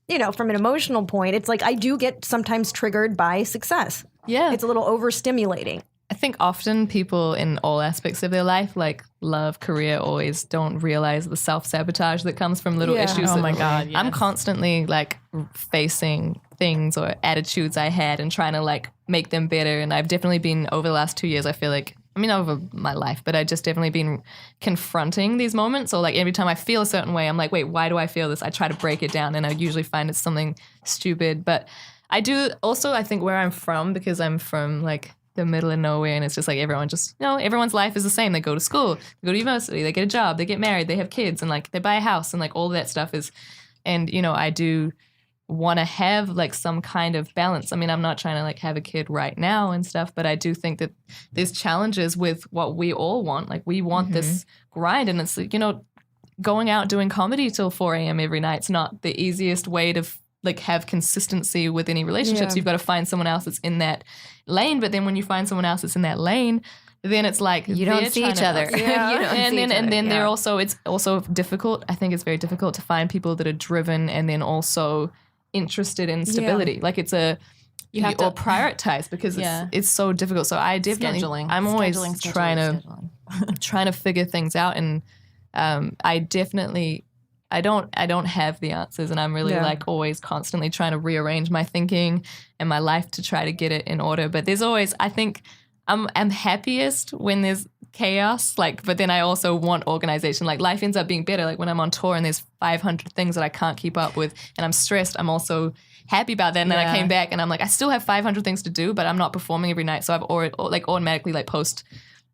an emotional point, it's like I do get sometimes triggered by success. Yeah. It's a little overstimulating. I think often people in all aspects of their life, like love, career, always don't realize the self-sabotage that comes from little issues. Oh my God, yes. I'm constantly like facing things or attitudes I had and trying to like make them better. And I've definitely been, over the last 2 years, I feel like, over my life, but I just definitely been confronting these moments. Or like every time I feel a certain way, I'm like, wait, why do I feel this? I try to break it down and I usually find it's something stupid. But I do also, I think where I'm from, because I'm from like the middle of nowhere, and it's just like everyone just, everyone's life is the same. They go to school, they go to university, they get a job, they get married, they have kids, and like they buy a house, and like all that stuff is, and I do want to have like some kind of balance. I mean, I'm not trying to like have a kid right now and stuff, but I do think that there's challenges with what we all want. Like we want this grind, and it's going out doing comedy till 4 a.m. every night. It's not the easiest way to like have consistency with any relationships. You've got to find someone else that's in that lane. But then when you find someone else that's in that lane, then it's like you don't see each other. And then they're also, it's also difficult. I think it's very difficult to find people that are driven and then also interested in stability. Like it's you have to prioritize, because it's so difficult. So I definitely, I'm always trying to figure things out. And I definitely I don't have the answers, and I'm really like always constantly trying to rearrange my thinking and my life to try to get it in order. But there's always, I think I'm happiest when there's chaos, like, but then I also want organization. Like life ends up being better. Like when I'm on tour and there's 500 things that I can't keep up with and I'm stressed, I'm also happy about that. And then I came back and I'm like, I still have 500 things to do, but I'm not performing every night. So I've already like automatically like post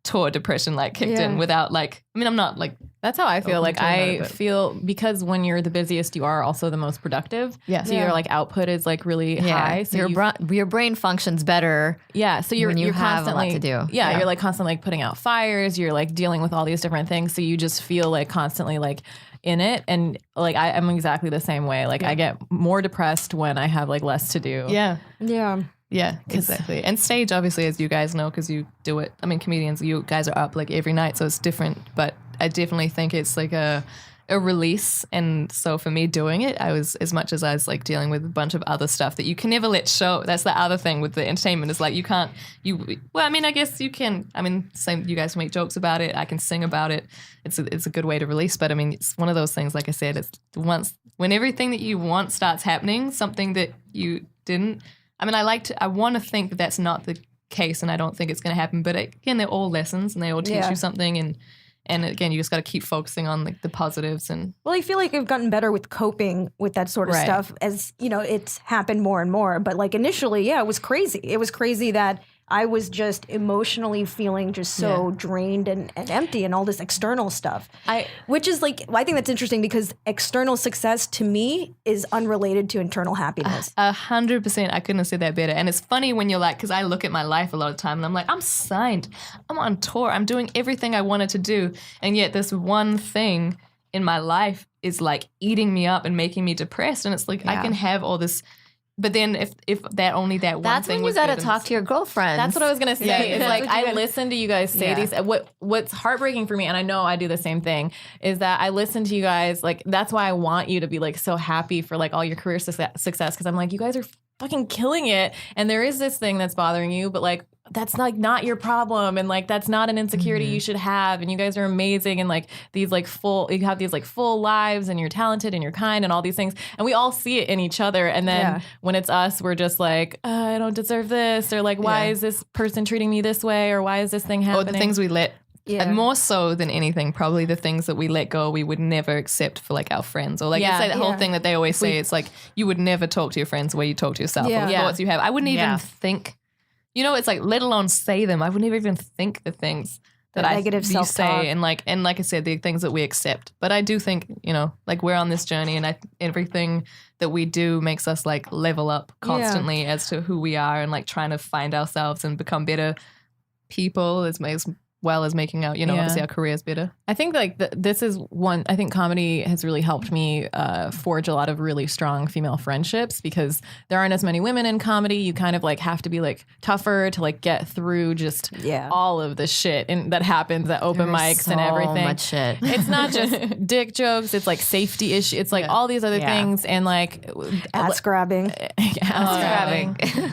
tour depression like kicked in without like, I mean, I'm not like, that's how I feel. Like I feel because when you're the busiest, you are also the most productive. Yeah. So your like output is like really high. So your brain functions better. Yeah. So you're have constantly a lot to do. Yeah. You're like constantly like putting out fires. You're like dealing with all these different things. So you just feel like constantly like in it. And like I'm exactly the same way. Like I get more depressed when I have like less to do. Yeah. Yeah. Yeah, exactly. And stage, obviously, as you guys know, because you do it. I mean, comedians, you guys are up like every night, so it's different. But I definitely think it's like a release. And so for me doing it, I was, as much as I was like dealing with a bunch of other stuff that you can never let show. That's the other thing with the entertainment is like well, I mean, I guess you can, I mean, same, you guys make jokes about it. I can sing about it. It's a good way to release. But I mean, it's one of those things, like I said, it's when everything that you want starts happening, something that you didn't, I mean, I want to think that that's not the case, and I don't think it's going to happen. But again, they're all lessons, and they all teach you something. And again, you just got to keep focusing on like the positives. And well, I feel like I've gotten better with coping with that sort of stuff as you know it's happened more and more. But like initially, it was crazy. It was crazy that I was just emotionally feeling just so drained and empty and all this external stuff. Which is like, I think that's interesting because external success to me is unrelated to internal happiness. 100%. I couldn't have said that better. And it's funny when you're like, because I look at my life a lot of time and I'm like, I'm signed. I'm on tour. I'm doing everything I wanted to do. And yet this one thing in my life is like eating me up and making me depressed. And it's like, I can have all this. But then if that only that one that's thing when was you got to talk to your girlfriend. That's what I was going to say. It's like I listen to you guys say these. What's heartbreaking for me, and I know I do the same thing, is that I listen to you guys. Like that's why I want you to be like so happy for like all your career success because I'm like, you guys are fucking killing it. And there is this thing that's bothering you, but like that's like not your problem, and like that's not an insecurity you should have, and you guys are amazing, and like these like you have these like full lives, and you're talented and you're kind and all these things, and we all see it in each other. And then when it's us, we're just like, I don't deserve this, or like why is this person treating me this way, or why is this thing happening? Or the things we let more so than anything, probably the things that we let go we would never accept for like our friends, or like it's like the whole thing that they always say, it's like you would never talk to your friends the way you talk to yourself, or the thoughts you have. I wouldn't even think. You know, it's like, let alone say them. I wouldn't even think the things that negative you say, and like I said, the things that we accept. But I do think, you know, like we're on this journey, and everything that we do makes us like level up constantly as to who we are, and like trying to find ourselves and become better people as well as making out, you know, obviously our careers better. I think like this is one, I think comedy has really helped me forge a lot of really strong female friendships because there aren't as many women in comedy. You kind of like have to be like tougher to like get through just all of the shit that happens at open mics and everything. Much shit. It's not just dick jokes. It's like safety issues. It's like all these other things, and like ass grabbing.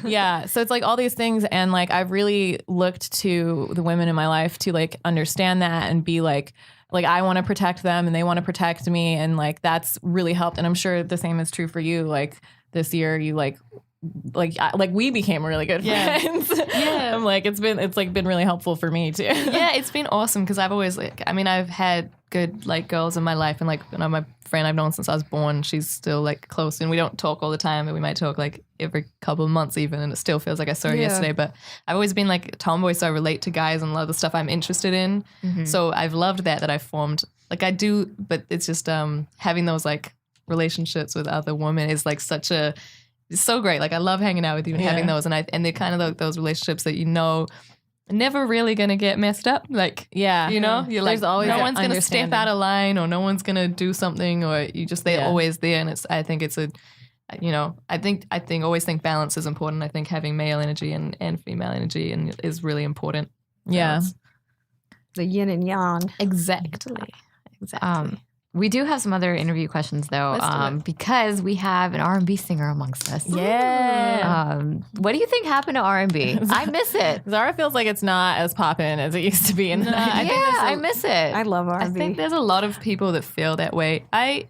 Yeah. So it's like all these things, and like I've really looked to the women in my life to like understand that and be like I want to protect them and they want to protect me, and like that's really helped. And I'm sure the same is true for you. Like this year, you like we became really good friends. Yeah, I'm like it's been really helpful for me too. Yeah, it's been awesome because I've always I've had good like girls in my life, and like, you know, my friend I've known since I was born, she's still like close, and we don't talk all the time, but we might talk like every couple of months even, and it still feels like I saw her yesterday. But I've always been like a tomboy, so I relate to guys and a lot of the stuff I'm interested in. So I've loved that I formed like I do, but it's just having those like relationships with other women is like it's so great. Like I love hanging out with you and having those, and they're kind of like those relationships that you know never really gonna get messed up. Like you know, you're like no one's gonna step out of line, or no one's gonna do something, or they're always there. And I think it's always think balance is important. I think having male energy and female energy is really important. Yeah, the yin and yang. Exactly. We do have some other interview questions though, because we have an R&B singer amongst us. Yeah. What do you think happened to R&B? I miss it. Zara feels like it's not as poppin' as it used to be. I miss it. I love R&B. I think there's a lot of people that feel that way. I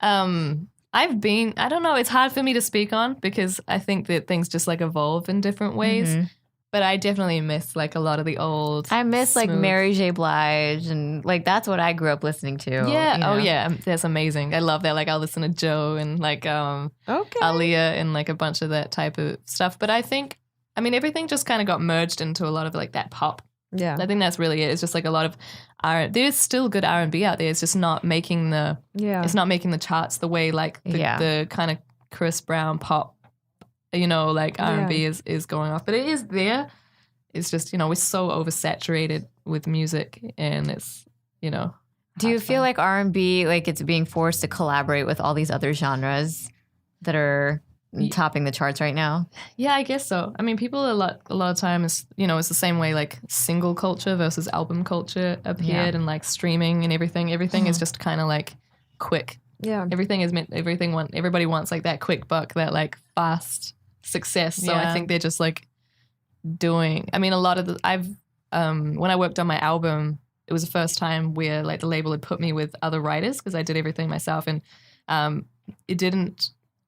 don't know, it's hard for me to speak on because I think that things just like evolve in different ways. Mm-hmm. But I definitely miss like a lot of the old. I miss like smooth- Mary J. Blige and like that's what I grew up listening to. Yeah. you know? Oh yeah. That's amazing. I love that. Like I'll listen to Joe and like Aaliyah and like a bunch of that type of stuff. But I think, everything just kind of got merged into a lot of like that pop. Yeah. I think that's really it. It's just like a lot of there's still good R&B out there. It's just not making it's not making the charts the way like the kind of Chris Brown pop, like R&B is going off. But it is there. It's just, we're so oversaturated with music and it's, Do you feel like R&B, like it's being forced to collaborate with all these other genres that are topping the charts right now? Yeah, I guess so. People a lot of times, it's the same way like single culture versus album culture appeared and like streaming and everything. Everything is just kind of like quick. Yeah. Everybody wants like that quick buck, that like fast success. So I think they're just like doing, a lot of when I worked on my album, it was the first time where like the label had put me with other writers because I did everything myself, and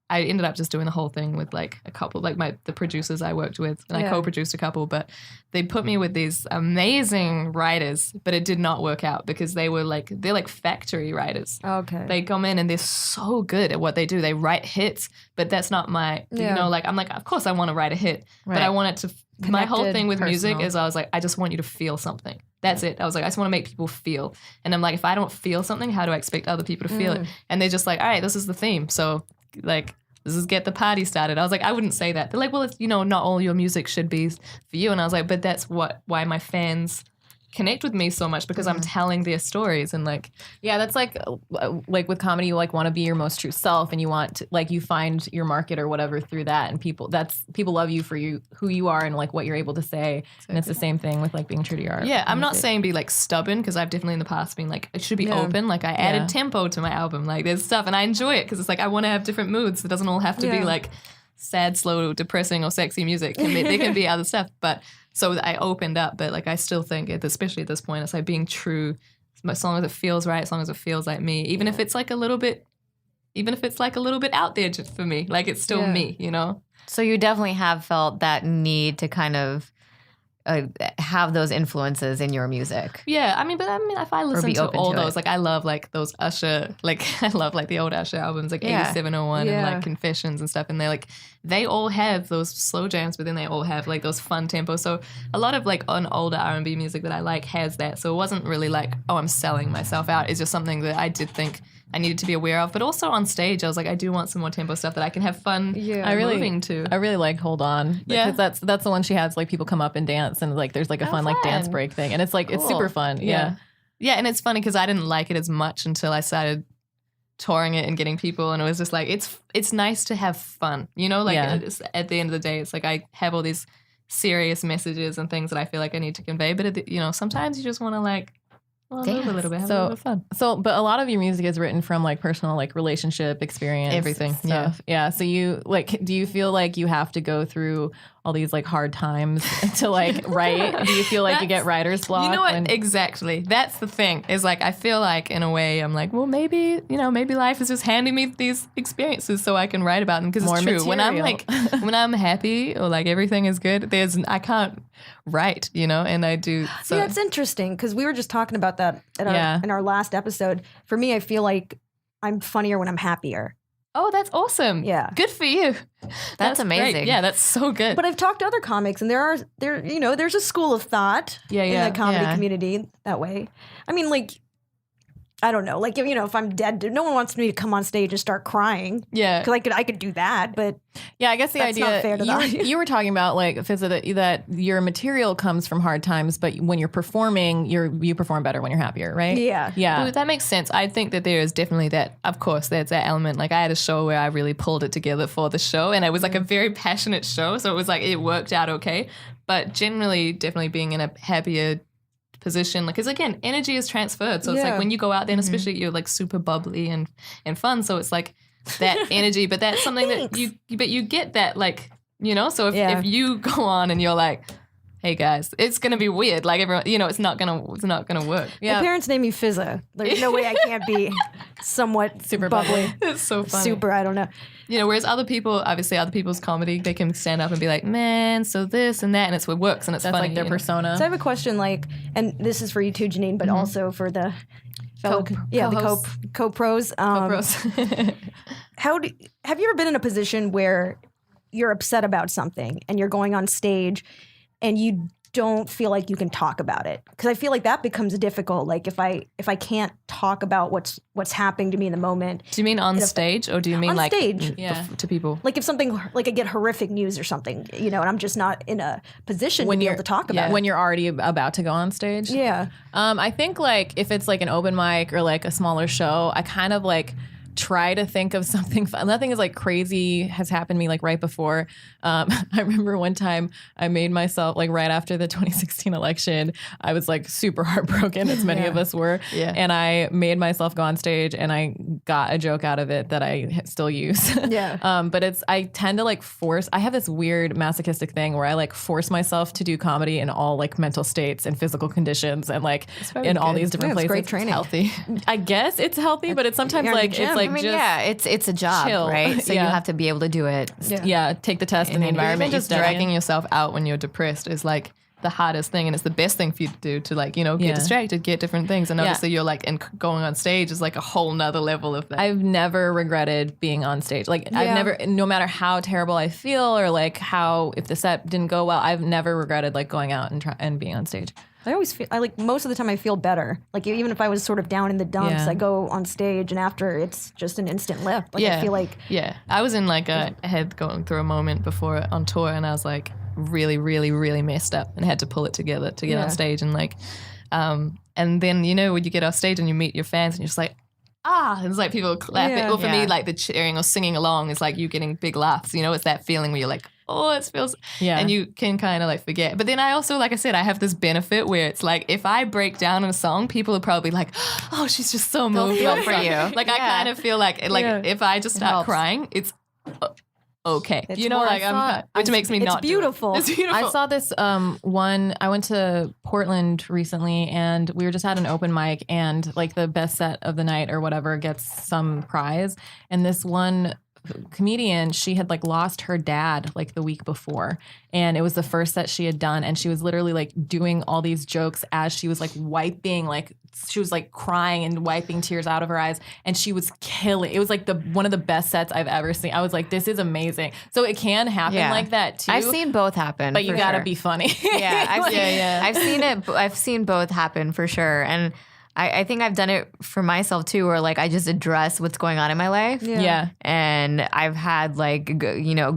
I ended up just doing the whole thing with like a couple, like the producers I worked with, and I co-produced a couple, but they put me with these amazing writers, but it did not work out because they're like factory writers. Okay. They come in and they're so good at what they do. They write hits, but that's not my, I'm like, of course I want to write a hit, but I want it to, my whole thing with music is I was like, I just want you to feel something. That's it. I was like, I just want to make people feel. And I'm like, if I don't feel something, how do I expect other people to feel it? And they're just like, all right, this is the theme. So like, this is get the party started. I was like, I wouldn't say that. They're like, well, it's, not all your music should be for you. And I was like, but that's why my fans connect with me so much, because I'm telling their stories and like. Yeah, that's like with comedy, you like want to be your most true self, and you want to, like, you find your market or whatever through that, and people love you for who you are and like what you're able to say. Exactly. And it's the same thing with like being true to your art. Yeah, I'm not saying be like stubborn, because I've definitely in the past been like, it should be open. Like I added tempo to my album. Like there's stuff, and I enjoy it because it's like I want to have different moods. It doesn't all have to be like sad, slow, depressing, or sexy music. There can be other stuff, but. So I opened up, but like I still think, especially at this point, it's like being true. As long as it feels right, as long as it feels like me, even if it's like a little bit out there just for me, like it's still me, So you definitely have felt that need to kind of have those influences in your music. Yeah, if I listen to all those, like I love like those Usher, like I love like the old Usher albums, like 8701 and like Confessions and stuff, and they all have those slow jams, but then they all have like those fun tempos. So a lot of like on older R&B music that I like has that. So it wasn't really like, oh, I'm selling myself out. It's just something that I did think I needed to be aware of. But also on stage, I was like, I do want some more tempo stuff that I can have fun moving to. I really like Hold On. Yeah. Because that's the one she has, like people come up and dance, and like there's like a fun like dance break thing. And it's like, it's super fun. Yeah. Yeah, and it's funny because I didn't like it as much until I started touring it and getting people, and it was just like, it's nice to have fun, it's, at the end of the day, it's like I have all these serious messages and things that I feel like I need to convey, but sometimes you just want to like move a little bit, have a little bit of fun. So, but a lot of your music is written from like personal like relationship experience, everything stuff. Yeah. So you like, do you feel like you have to go through all these like hard times to like write? Do you feel like you get writer's block? You know what? Exactly. That's the thing. Is like I feel like in a way I'm like, well, maybe life is just handing me these experiences so I can write about them, because it's true. Material. When I'm like when I'm happy or like everything is good, I can't write, and I do. So. Yeah, it's interesting because we were just talking about that in our last episode. For me, I feel like I'm funnier when I'm happier. Oh, that's awesome. Yeah. Good for you. That's amazing. Great. Yeah, that's so good. But I've talked to other comics, and there's a school of thought in the comedy community that way. I don't know. Like, if I'm dead, no one wants me to come on stage and start crying. Yeah. Because I could do that, but yeah, I guess the that's idea not fair to the audience. You were talking about like that your material comes from hard times, but when you're performing, you perform better when you're happier, right? Yeah. Yeah. Well, that makes sense. I think that there is definitely that. Of course, there's that element. Like I had a show where I really pulled it together for the show, and it was like a very passionate show, so it was like it worked out okay. But generally, definitely being in a happier position. Because again, energy is transferred. So it's like when you go out there, and especially you're like super bubbly and fun. So it's like that energy, but that's something that you get that like, so if you go on and you're like, hey guys, it's gonna be weird. Like everyone, it's not gonna work. My parents named me Fizza. There's no way I can't be somewhat super bubbly. It's so funny. Super, I don't know. Whereas other people's comedy, they can stand up and be like, man, so this and that, and it works and it's That's funny. like their persona. So I have a question, and this is for you too, Janine, but also for the fellow, the co-pros. Have you ever been in a position where you're upset about something and you're going on stage and you don't feel like you can talk about it? Because I feel like that becomes difficult. Like if I can't talk about what's happening to me in the moment. Do you mean on stage, or do you mean on like stage? To people? Like if something, like I get horrific news or something, and I'm just not in a position to be able to talk about it. When you're already about to go on stage? Yeah. I think like if it's like an open mic or like a smaller show, I kind of like try to think of something fun. Nothing is like crazy has happened to me like right before. I remember one time I made myself like right after the 2016 election, I was like super heartbroken, as many of us were. Yeah. And I made myself go on stage and I got a joke out of it that I still use. Yeah. But I tend to like I have this weird masochistic thing where I like force myself to do comedy in all like mental states and physical conditions and like in all these different places. Great training. It's healthy. I guess it's healthy, but it's sometimes like it's like it's a job, chill. right? So you have to be able to do it. Yeah, take the test in the environment. Even just dragging yourself out when you're depressed is like the hardest thing, and it's the best thing for you to do to like get distracted, get different things, and obviously you're like going on stage is like a whole nother level of that. I've never regretted being on stage. Like I've never, no matter how terrible I feel or like if the set didn't go well, I've never regretted like going out and being on stage. I always feel, most of the time I feel better. Like even if I was sort of down in the dumps, I go on stage and after it's just an instant lift. Like I feel like. Yeah. I was in like I had going through a moment before on tour and I was like really, really, really messed up and had to pull it together to get on stage and like, and then, when you get off stage and you meet your fans and you're just like, it's like people clapping. Or for me, like the cheering or singing along is like you getting big laughs. It's that feeling where you're like, oh, it feels, and you can kind of like forget. But then I also, like I said, I have this benefit where it's like if I break down in a song, people are probably like, oh, she's just so moved. Feel for you. Like I kind of feel like if I just start crying, it's okay. It's which makes me not. Beautiful. It's beautiful. I saw this I went to Portland recently and we were just at an open mic and like the best set of the night or whatever gets some prize. And this one comedian, she had like lost her dad like the week before and it was the first set she had done and she was literally like doing all these jokes as she was like wiping, like she was like crying and wiping tears out of her eyes and she was killing. It was like one of the best sets I've ever seen. I was like, this is amazing. So it can happen like that too. I've seen both happen, but you gotta be funny. I've seen it. I've seen both happen for sure. And I think I've done it for myself too, where like I just address what's going on in my life. Yeah. And I've had like,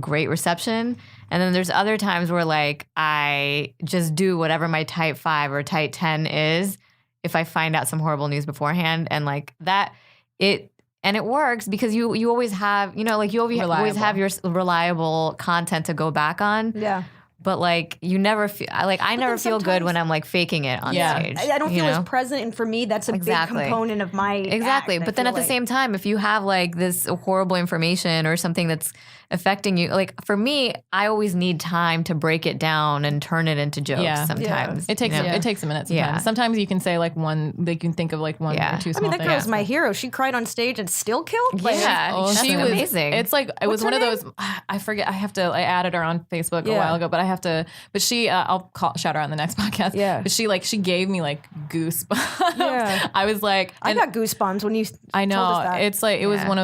great reception. And then there's other times where like I just do whatever my type 5 or type 10 is if I find out some horrible news beforehand. And like that, it works because you always have, you always have your reliable content to go back on. Yeah. But like you never feel like I never feel good when I'm like faking it on stage. I don't feel as present, and for me, that's a big component of my act, But then at the same time, if you have like this horrible information or something that's affecting you, like for me, I always need time to break it down and turn it into jokes. Sometimes it takes a minute. Sometimes. Sometimes you can say like they can think of like one or two small things. That girl's my hero. She cried on stage and still killed. Like, she was amazing. It's like it was one of those. I forget. I added her on Facebook a while ago, but I have to. But she, I'll shout her out in the next podcast. Yeah. But she gave me like goosebumps. Yeah. I was like, I got goosebumps when you. I know. Told us that. It's like it was one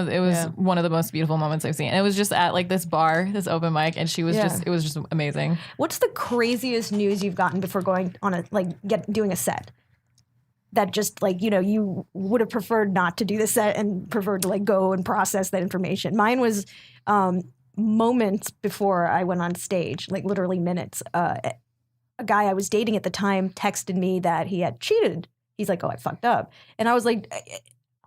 of the most beautiful moments I've seen. And it was just at like this bar, this open mic, and she was it was just amazing. What's the craziest news you've gotten before going on doing a set? That just like, you would have preferred not to do the set and preferred to like go and process that information. Mine was moments before I went on stage, like literally minutes. A guy I was dating at the time texted me that he had cheated. He's like, oh, I fucked up. And I was like,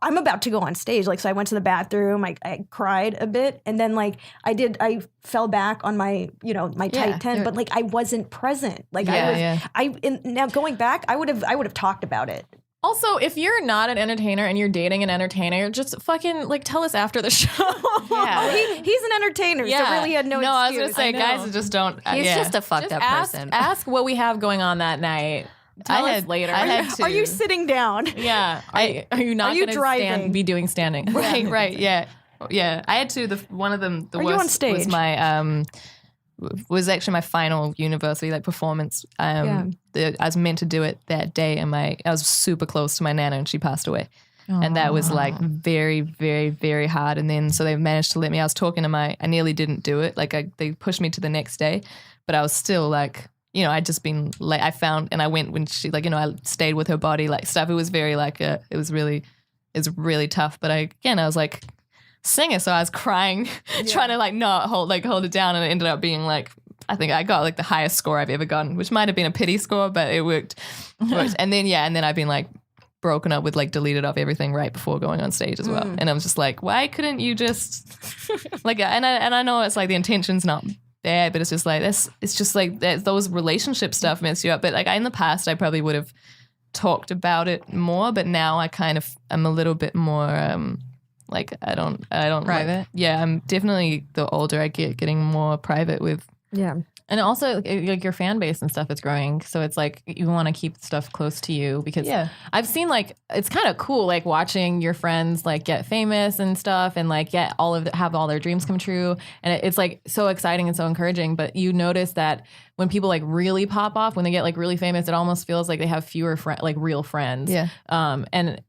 I'm about to go on stage. Like, so I went to the bathroom, I cried a bit. And then like I fell back on my, my tight 10, but like I wasn't present. Like now going back, I would have talked about it. Also, if you're not an entertainer and you're dating an entertainer, just fucking like tell us after the show. Yeah. He's an entertainer, so really had no excuse. I was gonna say, guys just don't. He's just a fucked up person. Ask what we have going on that night. Tell us later. Are you sitting down? Yeah. Are you not going to be doing standing? Right. Yeah. I had to. One of them. The Are worst you on stage? was my was actually my final university performance. I was meant to do it that day, and I was super close to my nana, and she passed away. And that was like very, very, very hard. And then so they managed to let me. I was talking to I nearly didn't do it. Like they pushed me to the next day, but I was still like, I'd just been like, I found, and I went when she I stayed with her body, like stuff. It was very it was really tough. But I was like singer, so I was crying, trying to not hold it down, and it ended up being like, I think I got the highest score I've ever gotten, which might have been a pity score, but it worked. And then I've been broken up with deleted off everything right before going on stage as well. And I was just like, why couldn't you just and I know it's the intention's not bad, but it's just it's just those relationship stuff mess you up. But in the past I probably would have talked about it more, but now I kind of am a little bit more I don't private. I'm definitely, the older I get, getting more private with. Yeah. And also, your fan base and stuff is growing. So it's you want to keep stuff close to you because I've seen it's kind of cool watching your friends get famous and stuff and get have all their dreams come true. And it's so exciting and so encouraging. But you notice that when people really pop off, when they get really famous, it almost feels like they have fewer real friends. Yeah. And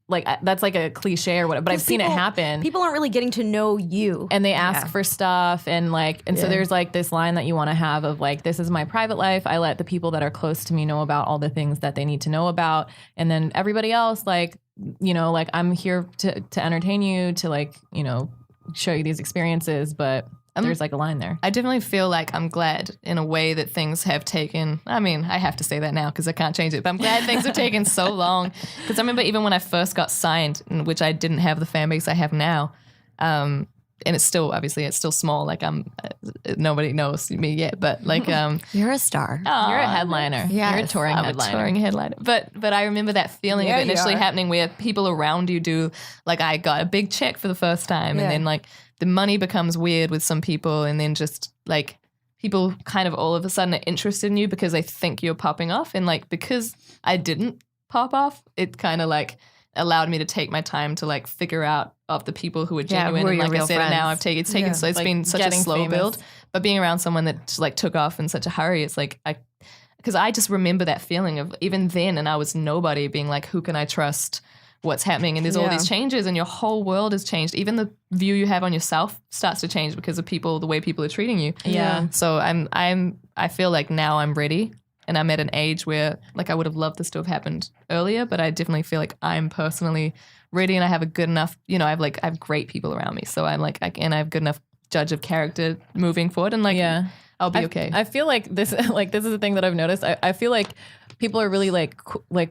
that's a cliche or whatever, but I've seen it happen. People aren't really getting to know you. And they ask for stuff and so there's this line that you want to have of this is my private life. I let the people that are close to me know about all the things that they need to know about. And then everybody else, I'm here to entertain you, to show you these experiences, but there's a line there. I definitely feel I'm glad in a way that things have taken, I mean, I have to say that now because I can't change it, but I'm glad things have taken so long. Because I remember even when I first got signed, in which I didn't have the fan base I have now, and it's still, obviously, it's still small. Nobody knows me yet, but you're a star. You're a headliner. Yes, you're a touring headliner. A touring headliner. But I remember that feeling of it initially happening where people around you do, I got a big check for the first time, and then the money becomes weird with some people, and then just people kind of all of a sudden are interested in you because they think you're popping off, and because I didn't pop off, it kind of allowed me to take my time to figure out of the people who are genuine. And I said, friends. Now I've taken so it's been such a slow build. But being around someone that just took off in such a hurry, it's because I just remember that feeling of even then, and I was nobody, being who can I trust? What's happening? And there's all these changes, and your whole world has changed. Even the view you have on yourself starts to change because of the way people are treating you. Yeah. So I feel now I'm ready. And I'm at an age where I would have loved this to have happened earlier, but I definitely feel I'm personally ready, and I have a good enough, I have great people around me. So I'm and I have good enough judge of character moving forward, and I'll be okay. I feel this is the thing that I've noticed. I feel people are really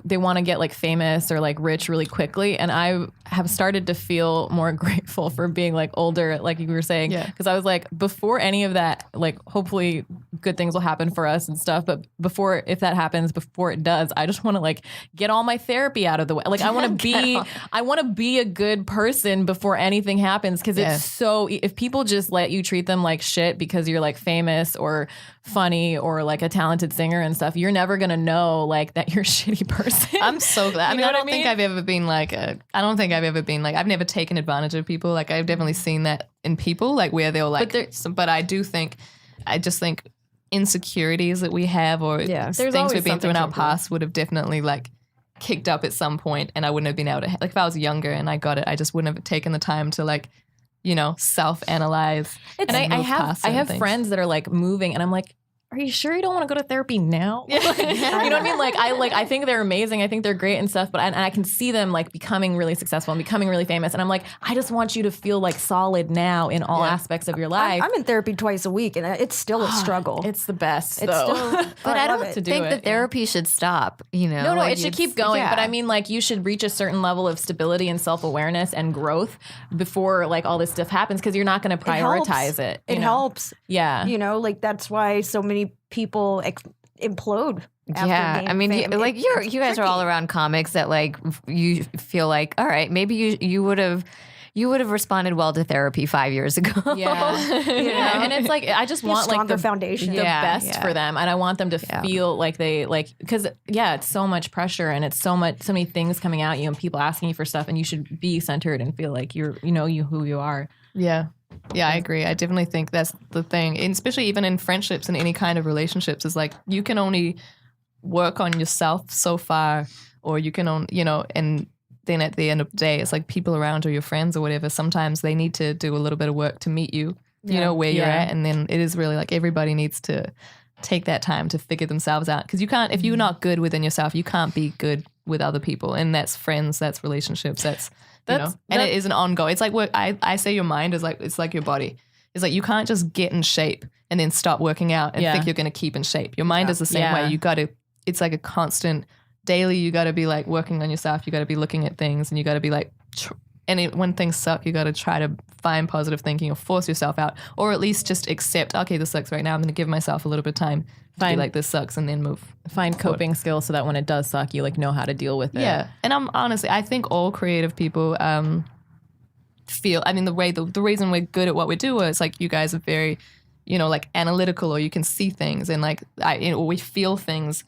they want to get famous or rich really quickly, and I have started to feel more grateful for being older, like you were saying, because I was before any of that, hopefully good things will happen for us and stuff, but before, if that happens, before it does, I just want to get all my therapy out of the way. I want to be a good person before anything happens, because it's so, if people just let you treat them like shit because you're famous or funny or a talented singer and stuff, you're never gonna know that you're a shitty person. I'm so glad. I don't think I've ever been I've never taken advantage of people. I've definitely seen that in people, where they'll but I just think insecurities that we have, or things we've been through in our past, would have definitely kicked up at some point, and I wouldn't have been able to, if I was younger and I got it, I just wouldn't have taken the time to self-analyze. And I have friends that are moving, and I'm are you sure you don't want to go to therapy now? You know what I mean? I think they're amazing. I think they're great and stuff, but and I can see them like becoming really successful and becoming really famous. And I'm like, I just want you to feel like solid now in all aspects of your life. I'm in therapy twice a week, and it's still a struggle. It's the best, It's though. still, But I don't love it. think the therapy should stop, you know? No, Like, it should it's- keep going. yeah. But I mean, like, you should reach a certain level of stability and self-awareness and growth before, like, all this stuff happens, because you're not going to prioritize it. It you know? helps. Yeah. You know, like that's why so many people implode. After Yeah, being I mean, famous. like you guys are all around comics that like you feel like, all right, maybe you would have responded well to therapy 5 years ago. Yeah. Yeah. And it's like, I just Be a want like stronger the foundation. the Yeah, best yeah. for them, and I want them to feel like they like, because it's so much pressure and it's so many things coming at you and people asking you for stuff, and you should be centered and feel like you're who you are. Yeah. Yeah, I agree. I definitely think that's the thing. And especially even in friendships and any kind of relationships, is like you can only work on yourself so far, or you can only, and then at the end of the day, it's like people around or your friends or whatever, sometimes they need to do a little bit of work to meet you, where you're at. And then it is really like everybody needs to take that time to figure themselves out. Because you can't, if you're not good within yourself, you can't be good with other people. And that's friends, that's relationships, and it is an ongoing. It's like what I say your mind is like, it's like your body. It's like you can't just get in shape and then stop working out and think you're going to keep in shape. Your mind is the same way. You got to, it's like a constant daily, you got to be like working on yourself. You got to be looking at things, and you got to be like, when things suck, you got to try to find positive thinking or force yourself out, or at least just accept, okay, this sucks right now. I'm going to give myself a little bit of time to be like, this sucks, and then move. Find coping skills so that when it does suck, you like know how to deal with it. Yeah. And I think all creative people feel, I mean, the reason we're good at what we do is like you guys are very, like analytical, or you can see things, and like we feel things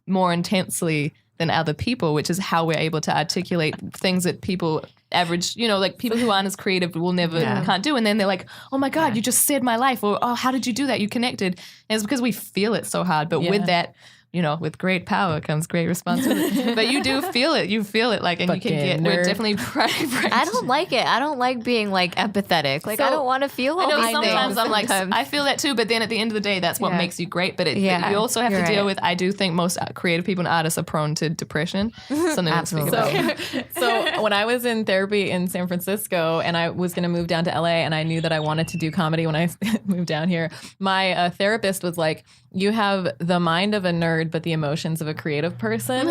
more intensely than other people, which is how we're able to articulate things that people average, like people who aren't as creative will never can't do. And then they're like, oh my God, you just saved my life. Or, oh, how did you do that? You connected. And it's because we feel it so hard. But with that, with great power comes great responsibility. But you do feel it. You feel it. Like, and you can get, we're definitely I don't like it. I don't like being like empathetic. Like, I don't want to feel all these sometimes things. I'm like, I feel that too. But then at the end of the day, that's what makes you great. But you also have to deal with, I do think most creative people and artists are prone to depression. Something to speak about. So when I was in therapy in San Francisco and I was going to move down to LA, and I knew that I wanted to do comedy when I moved down here, my therapist was like, you have the mind of a nerd, but the emotions of a creative person.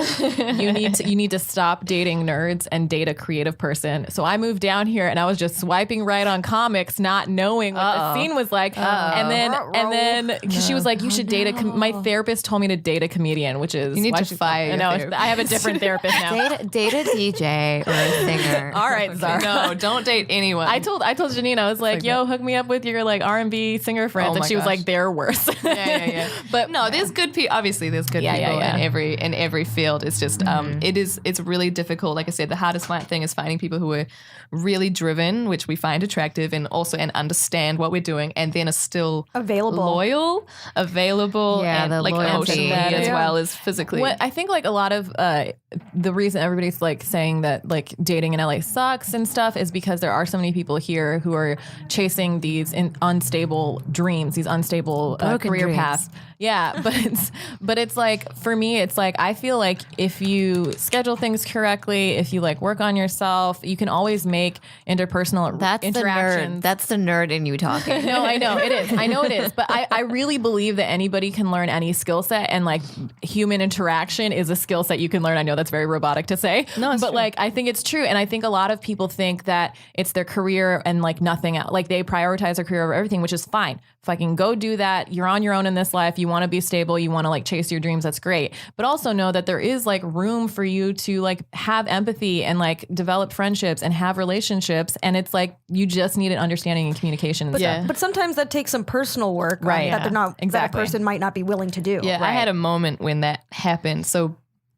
You need to stop dating nerds and date a creative person. So I moved down here and I was just swiping right on comics, not knowing what the scene was like. And then she was like, you should date my therapist told me to date a comedian, which is, you need to fire. No, I have a different therapist now. Date a DJ or a singer. All right, Zara. No, don't date anyone. I told Janine, I was like, yo, hook me up with your like R&B singer friends. And she was like, they're worse. Yeah. But no, there's good people. Obviously, there's good people in every field. It's just it's really difficult. Like I said, the hardest thing is finding people who are really driven, which we find attractive, and understand what we're doing, and then are still loyal, available, and like emotionally as well as physically. I think like a lot of the reason everybody's like saying that like dating in LA sucks and stuff is because there are so many people here who are chasing these unstable dreams, these unstable career paths. Yeah, but it's like, for me, it's like, I feel like if you schedule things correctly, if you like work on yourself, you can always make interpersonal interactions. That's the nerd in you talking. No, I know it is. I know it is. But I really believe that anybody can learn any skill set, and like human interaction is a skill set you can learn. I know that's very robotic to say, but true. Like I think it's true. And I think a lot of people think that it's their career and like nothing else. Like they prioritize their career over everything, which is fine. Fucking go do that. You're on your own in this life. You want to be stable. You want to like chase your dreams. That's great. But also know that there is like room for you to like have empathy and like develop friendships and have relationships. And it's like, you just need an understanding and communication. And But sometimes that takes some personal work that they're not, that a person might not be willing to do. Yeah. Right. I had a moment when that happened. So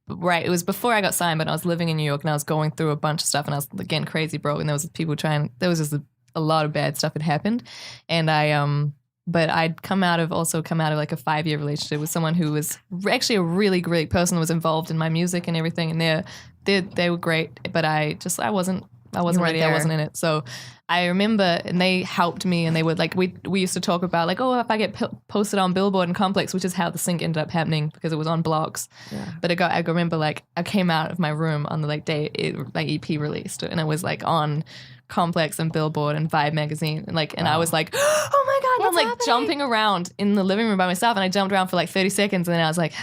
it was before I got signed, but I was living in New York and I was going through a bunch of stuff and I was again crazy broke, and there was just a lot of bad stuff had happened. And but I'd come out of like a 5-year relationship with someone who was actually a really great person that was involved in my music and everything. And they were great, but I wasn't I wasn't weren't ready. I there. wasn't in it. So I remember, and they helped me, and they would like we used to talk about like, oh, if I get posted on Billboard and Complex, which is how the sync ended up happening because it was on blocks. Yeah. But I remember like I came out of my room on the like day my EP released, and it was like on Complex and Billboard and Vibe magazine, and like, and I was like, oh my god, I'm like jumping around in the living room by myself, and I jumped around for like 30 seconds, and then I was like,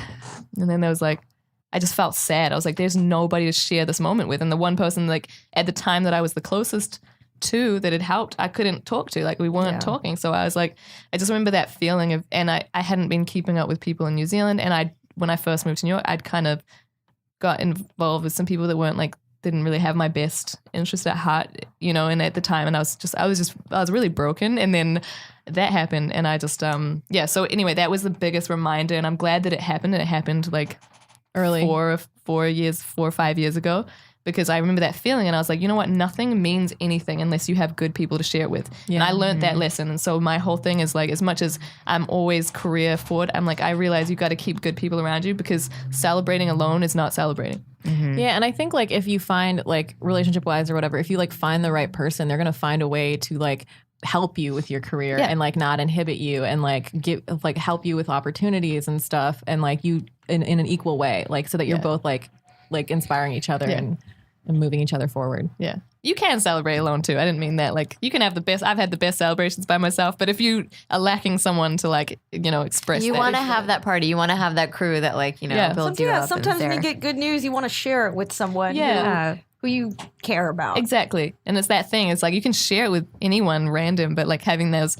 and then there was like, I just felt sad. I was like, there's nobody to share this moment with, and the one person like at the time that I was the closest to that had helped, I couldn't talk to, like we weren't talking. So I was like, I just remember that feeling of, and I hadn't been keeping up with people in New Zealand, and when I first moved to New York, I'd kind of got involved with some people that weren't like, didn't really have my best interest at heart, you know, and at the time, and I was really broken, and then that happened, and I just so anyway, that was the biggest reminder, and I'm glad that it happened, and it happened like early 4 or 5 years ago, because I remember that feeling, and I was like, you know what, nothing means anything unless you have good people to share it with. And I learned that lesson, and so my whole thing is like, as much as I'm always career forward, I'm like, I realize you got to keep good people around you, because celebrating alone is not celebrating. Yeah, and I think like if you find like relationship wise or whatever, if you like find the right person, they're gonna find a way to like help you with your career and like not inhibit you, and like help you with opportunities and stuff, and like you in an equal way, like so that you're both like inspiring each other and moving each other forward. Yeah. You can celebrate alone too. I didn't mean that. Like, you can have I've had the best celebrations by myself, but if you are lacking someone to like, you know, express you want to have that party. You want to have that crew that like, you know, builds you up. Sometimes when you get good news, you want to share it with someone who you care about. Exactly. And it's that thing. It's like you can share it with anyone random, but like having those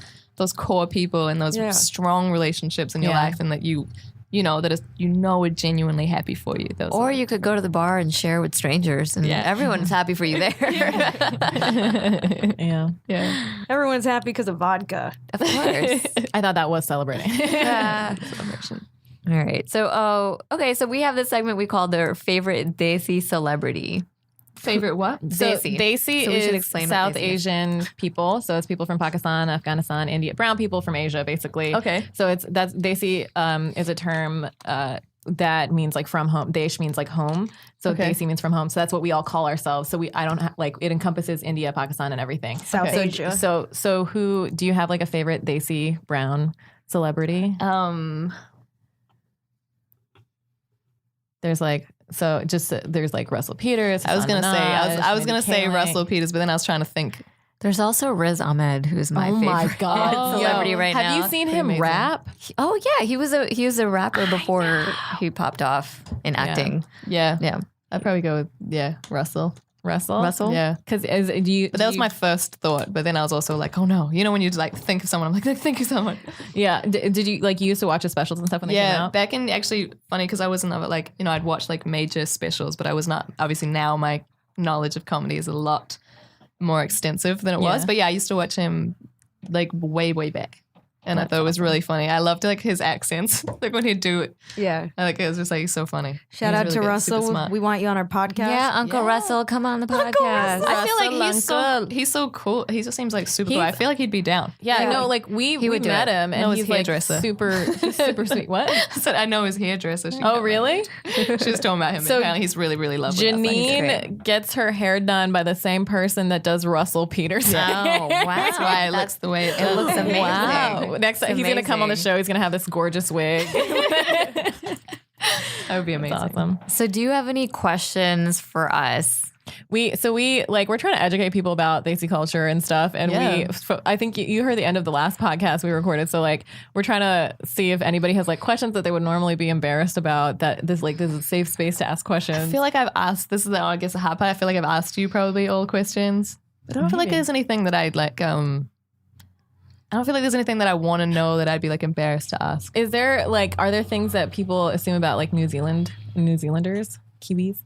core people and those strong relationships in your life, and that you know, that is, you know, are genuinely happy for you. Or you could go to the bar and share with strangers, and everyone's happy for you there. Yeah. Everyone's happy because of vodka. Of course. I thought that was celebrating. Celebration. All right. So, so we have this segment we call their favorite Desi celebrity. Favorite what? So Desi. Desi So we should is explain what South Desi is. Asian people. So it's people from Pakistan, Afghanistan, India, brown people from Asia, basically. Okay. So that's Desi is a term that means like from home. Desh means like home. So Desi means from home. So that's what we all call ourselves. So I don't have like, it encompasses India, Pakistan, and everything. South Asia. So who do you have like a favorite Desi brown celebrity? There's like. So there's like Russell Peters. I was gonna say Kaling. Russell Peters, but then I was trying to think. There's also Riz Ahmed, who's my favorite my God. celebrity right now. Have you seen him amazing. rap? Oh yeah, he was a rapper before he popped off in acting. Yeah. I'd probably go with Russell. Yeah. Because But that was my first thought. But then I was also like, oh no. You know when you like think of someone, I'm like, think of someone. Yeah. Did you like you used to watch the specials and stuff when they came out? Back in, actually funny because I wasn't like, you know, I'd watch like major specials, but I was not, obviously now my knowledge of comedy is a lot more extensive than it was. But yeah, I used to watch him like way back. And I thought it was really funny. I loved like his accents, like when he'd do it. Yeah. Like it was just like so funny. Shout out to Russell. We want you on our podcast. Yeah, Uncle Russell, come on the podcast. I feel like he's so cool. He just seems like super cool. I feel like he'd be down. Yeah, I know. Like we met him, and he's like super sweet. What? I said I know his hairdresser. Oh, really? She was talking about him. So apparently he's really, really lovely. Janine gets her hair done by the same person that does Russell Peters. Oh, wow. That's why it looks the way it looks. Amazing. Wow. Next time he's gonna come on the show. He's gonna have this gorgeous wig. That would be amazing. That's awesome. So do you have any questions for us? We're trying to educate people about Desi culture and stuff. And I think you heard the end of the last podcast we recorded. So like, we're trying to see if anybody has like questions that they would normally be embarrassed about, that this is a safe space to ask questions. I feel like I've asked, this is I guess a hot part. I feel like I've asked you probably all questions. I don't feel like there's anything that I'd like, I don't feel like there's anything that I want to know that I'd be like embarrassed to ask. Is there like, are there things that people assume about like New Zealanders? Kiwis?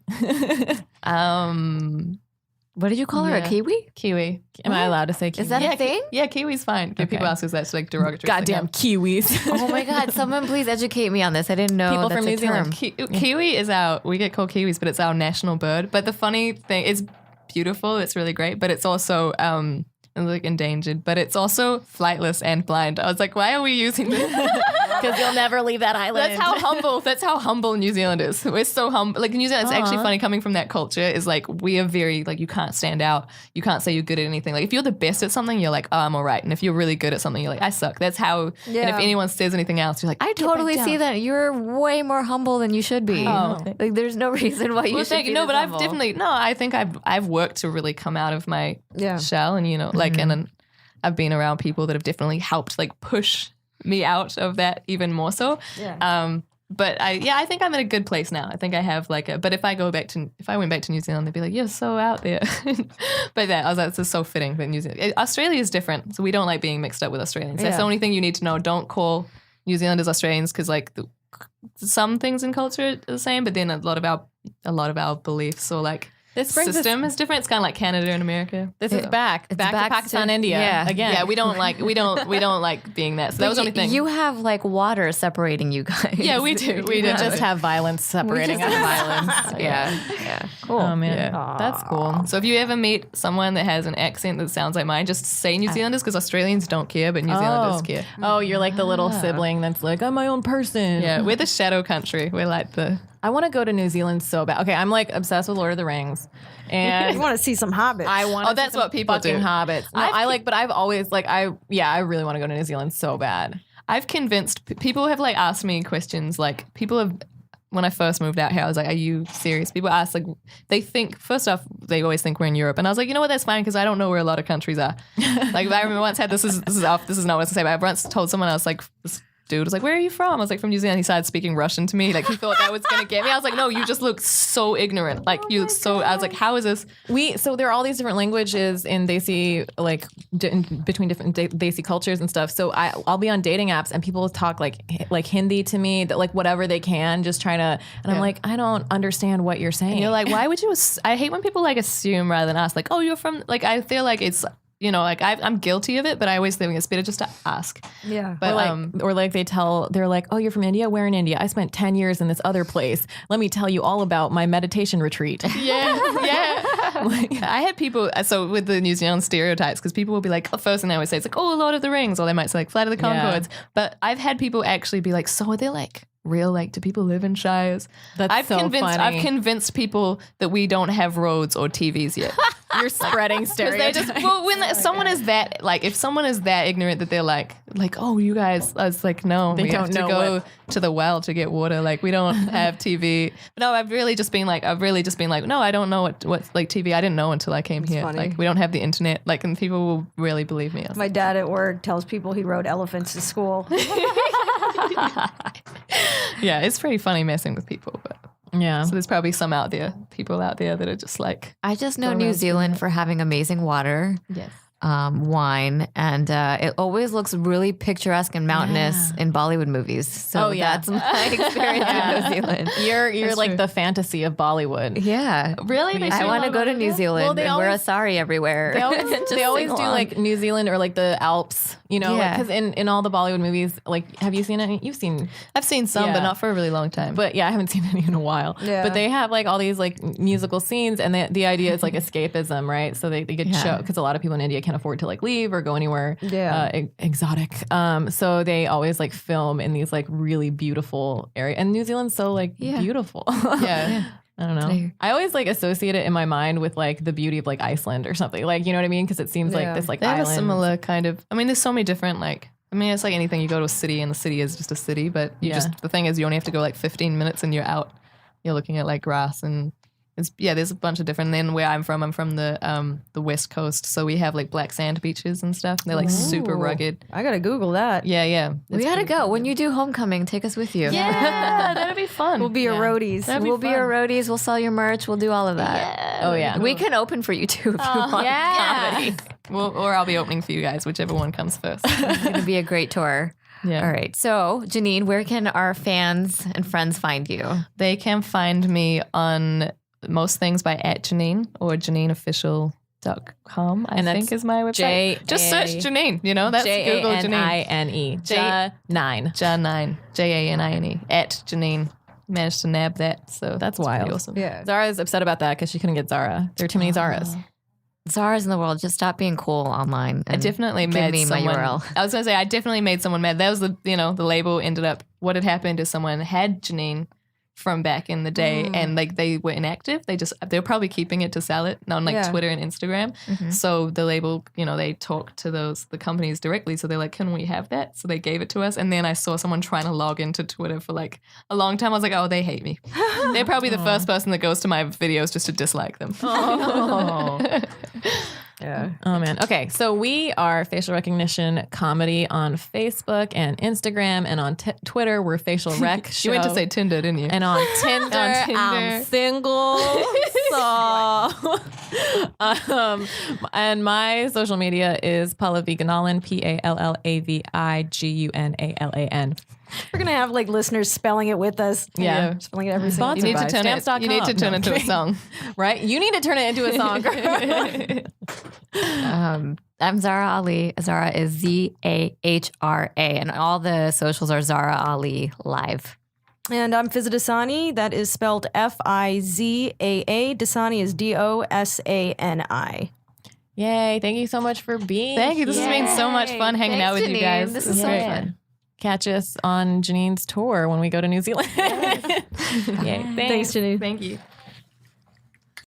What did you call her? A Kiwi? Kiwi. Am I allowed to say Kiwi? Is that a thing? Yeah, Kiwi's fine. Okay. People ask us that's like derogatory. Goddamn Kiwis. Oh my God. Someone please educate me on this. I didn't know People that's from New a Zealand. term. Kiwi is we get called Kiwis, but it's our national bird. But the funny thing, it's beautiful. It's really great, but it's also like endangered, but it's also flightless and blind. I was like, why are we using this? because you'll never leave that island. That's how humble New Zealand is. We're so humble. Like New Zealand, it's actually funny coming from that culture. Is like we are very like you can't stand out. You can't say you're good at anything. Like if you're the best at something, you're like, oh, I'm all right. And if you're really good at something, you're like, I suck. That's how. Yeah. And if anyone says anything else, you're like, I totally see that. You're way more humble than you should be. Like there's no reason why you should be no, this but I've humble. definitely I think I've worked to really come out of my shell, and like and then I've been around people that have definitely helped like push me out of that even more so. Yeah. But I think I'm in a good place now. I think I have but if I went back to New Zealand, they'd be like, you're so out there. But I was like, this is so fitting. But New Zealand, Australia is different. So we don't like being mixed up with Australians. That's the only thing you need to know. Don't call New Zealanders Australians because like some things in culture are the same, but then a lot of our beliefs or like this system is different. It's kind of like Canada and America. This is back to Pakistan, India again. Yeah, we don't like being that. So that was the only thing. You have like water separating you guys. Yeah, we do. We just have violence separating us. Yeah. Cool. Oh man, that's cool. So if you ever meet someone that has an accent that sounds like mine, just say New Zealanders because Australians don't care, but New Zealanders care. Oh, you're like the little sibling that's like, I'm my own person. Yeah, we're the shadow country. We're like the. I want to go to New Zealand so bad. Okay, I'm like obsessed with Lord of the Rings, and You want to see some hobbits. I want. Oh, that's what people fucking do. hobbits. No, but I've always I really want to go to New Zealand so bad. I've convinced people have like asked me questions like people have. When I first moved out here, I was like, are you serious? People ask, like, they think, first off, they always think we're in Europe. And I was like, you know what, that's fine because I don't know where a lot of countries are. Like, I remember once had, this is not what to say, but I once told someone else, like, this dude was like, where are you from? I was like, from New Zealand. He started speaking Russian to me. Like, he thought that was going to get me. I was like, no, you just look so ignorant. Like, I was like, how is this? So there are all these different languages in Desi, like between different Desi cultures and stuff. So I'll be on dating apps and people talk like Hindi to me, that like whatever they can, just trying to, and I'm like, I don't understand what you're saying. And you're like, why would you, I hate when people like assume rather than ask, like, oh, you're from, like, I feel like it's, like I'm guilty of it, but I always think it's better just to ask. Yeah. But or like they're like, oh, you're from India? Where in India? I spent 10 years in this other place. Let me tell you all about my meditation retreat. Yeah. I had people, so with the New Zealand stereotypes, because people will be like, the first thing they always say, it's like, oh, Lord of the Rings, or they might say like Flight of the Conchords. But I've had people actually be like, so are they like real, like, do people live in shires? That's funny. I've convinced people that we don't have roads or TVs yet. You're spreading stereotypes. When someone is that, like, if someone is that ignorant that they're like, oh, you guys, I was like, no, we have to go to the well to get water. Like, we don't have TV. But no, I've really just been like, no, I don't know what's like TV. I didn't know until I came here. funny. Like, we don't have the internet. Like, and people will really believe me. My dad at work tells people he rode elephants to school. Yeah, it's pretty funny messing with people, but. Yeah. So there's probably people out there that are just like. I just know New Zealand for having amazing water. Yes. Wine, and it always looks really picturesque and mountainous in Bollywood movies. So that's my experience in New Zealand. You're like the fantasy of Bollywood. Yeah. Really? I want to go to New Zealand and wear a sari everywhere. They always do like New Zealand or like the Alps, because in all the Bollywood movies, like, have you seen any? I've seen some, but not for a really long time. But yeah, I haven't seen any in a while. Yeah. But they have like all these like musical scenes, and the idea is like escapism, right? So they could show, because a lot of people in India can't afford to like leave or go anywhere exotic. So they always like film in these like really beautiful areas, and New Zealand's so like beautiful. Yeah. I don't know. I always like associate it in my mind with like the beauty of like Iceland or something, like, you know what I mean? Because it seems like this like they have island. a similar kind of. I mean, there's so many different like. I mean, it's like anything. You go to a city, and the city is just a city. But the thing is, you only have to go like 15 minutes, and you're out. You're looking at like grass and. There's a bunch of different. And then where I'm from the West Coast, so we have like black sand beaches and stuff. They're like super rugged. I gotta Google that. Yeah. We gotta go. When you do homecoming, take us with you. Yeah, that'll be fun. We'll be your roadies. We'll be your roadies. We'll sell your merch. We'll do all of that. Yeah. Oh yeah. We can open for you too if you want. Yeah. Or I'll be opening for you guys, whichever one comes first. It's gonna be a great tour. Yeah. All right. So, Janine, where can our fans and friends find you? They can find me on most things by @Janine or JanineOfficial.com, I think is my website. Just search Janine, that's Google Janine. Janine. Janine. Janine. @Janine. Managed to nab that. So that's wild. Awesome. Yeah. Zara's upset about that because she couldn't get Zara. There are too many Zaras. Zara's in the world. Just stop being cool online. I definitely give met me someone. my URL. I was gonna say I definitely made someone mad. That was the the label ended up. What had happened is someone had Janine from back in the day, and like they were inactive. They were probably keeping it to sell it on like Twitter and Instagram. So the label, they talked to the companies directly. So they're like, "Can we have that?" So they gave it to us, and then I saw someone trying to log into Twitter for like a long time. I was like, "Oh, they hate me." They're probably the first person that goes to my videos just to dislike them. Yeah. Oh man. Okay. So we are Facial Recognition Comedy on Facebook and Instagram, and on Twitter we're Facial Rec Show. You went to say Tinder, didn't you? And on Tinder, I'm single. So, and my social media is Pallavigunallan, PALLAVIGUNALAN. We're gonna have like listeners spelling it with us. Yeah. Spelling it every single Sponsored You need by to turn it. stamps.com. You need to turn it into a song, right? You need to turn it into a song. I'm Zara Ali. Zara is ZAHRA, and all the socials are Zara Ali Live. And I'm Fizza Dasani. That is spelled FIZAA. Dasani is DOSANI. Yay. Thank you so much for being Thank you. This has been so much fun hanging out with Janine. you guys. This is so Great. fun. Catch us on Janine's tour when we go to New Zealand. Yay. Thanks, Janine. Thank you.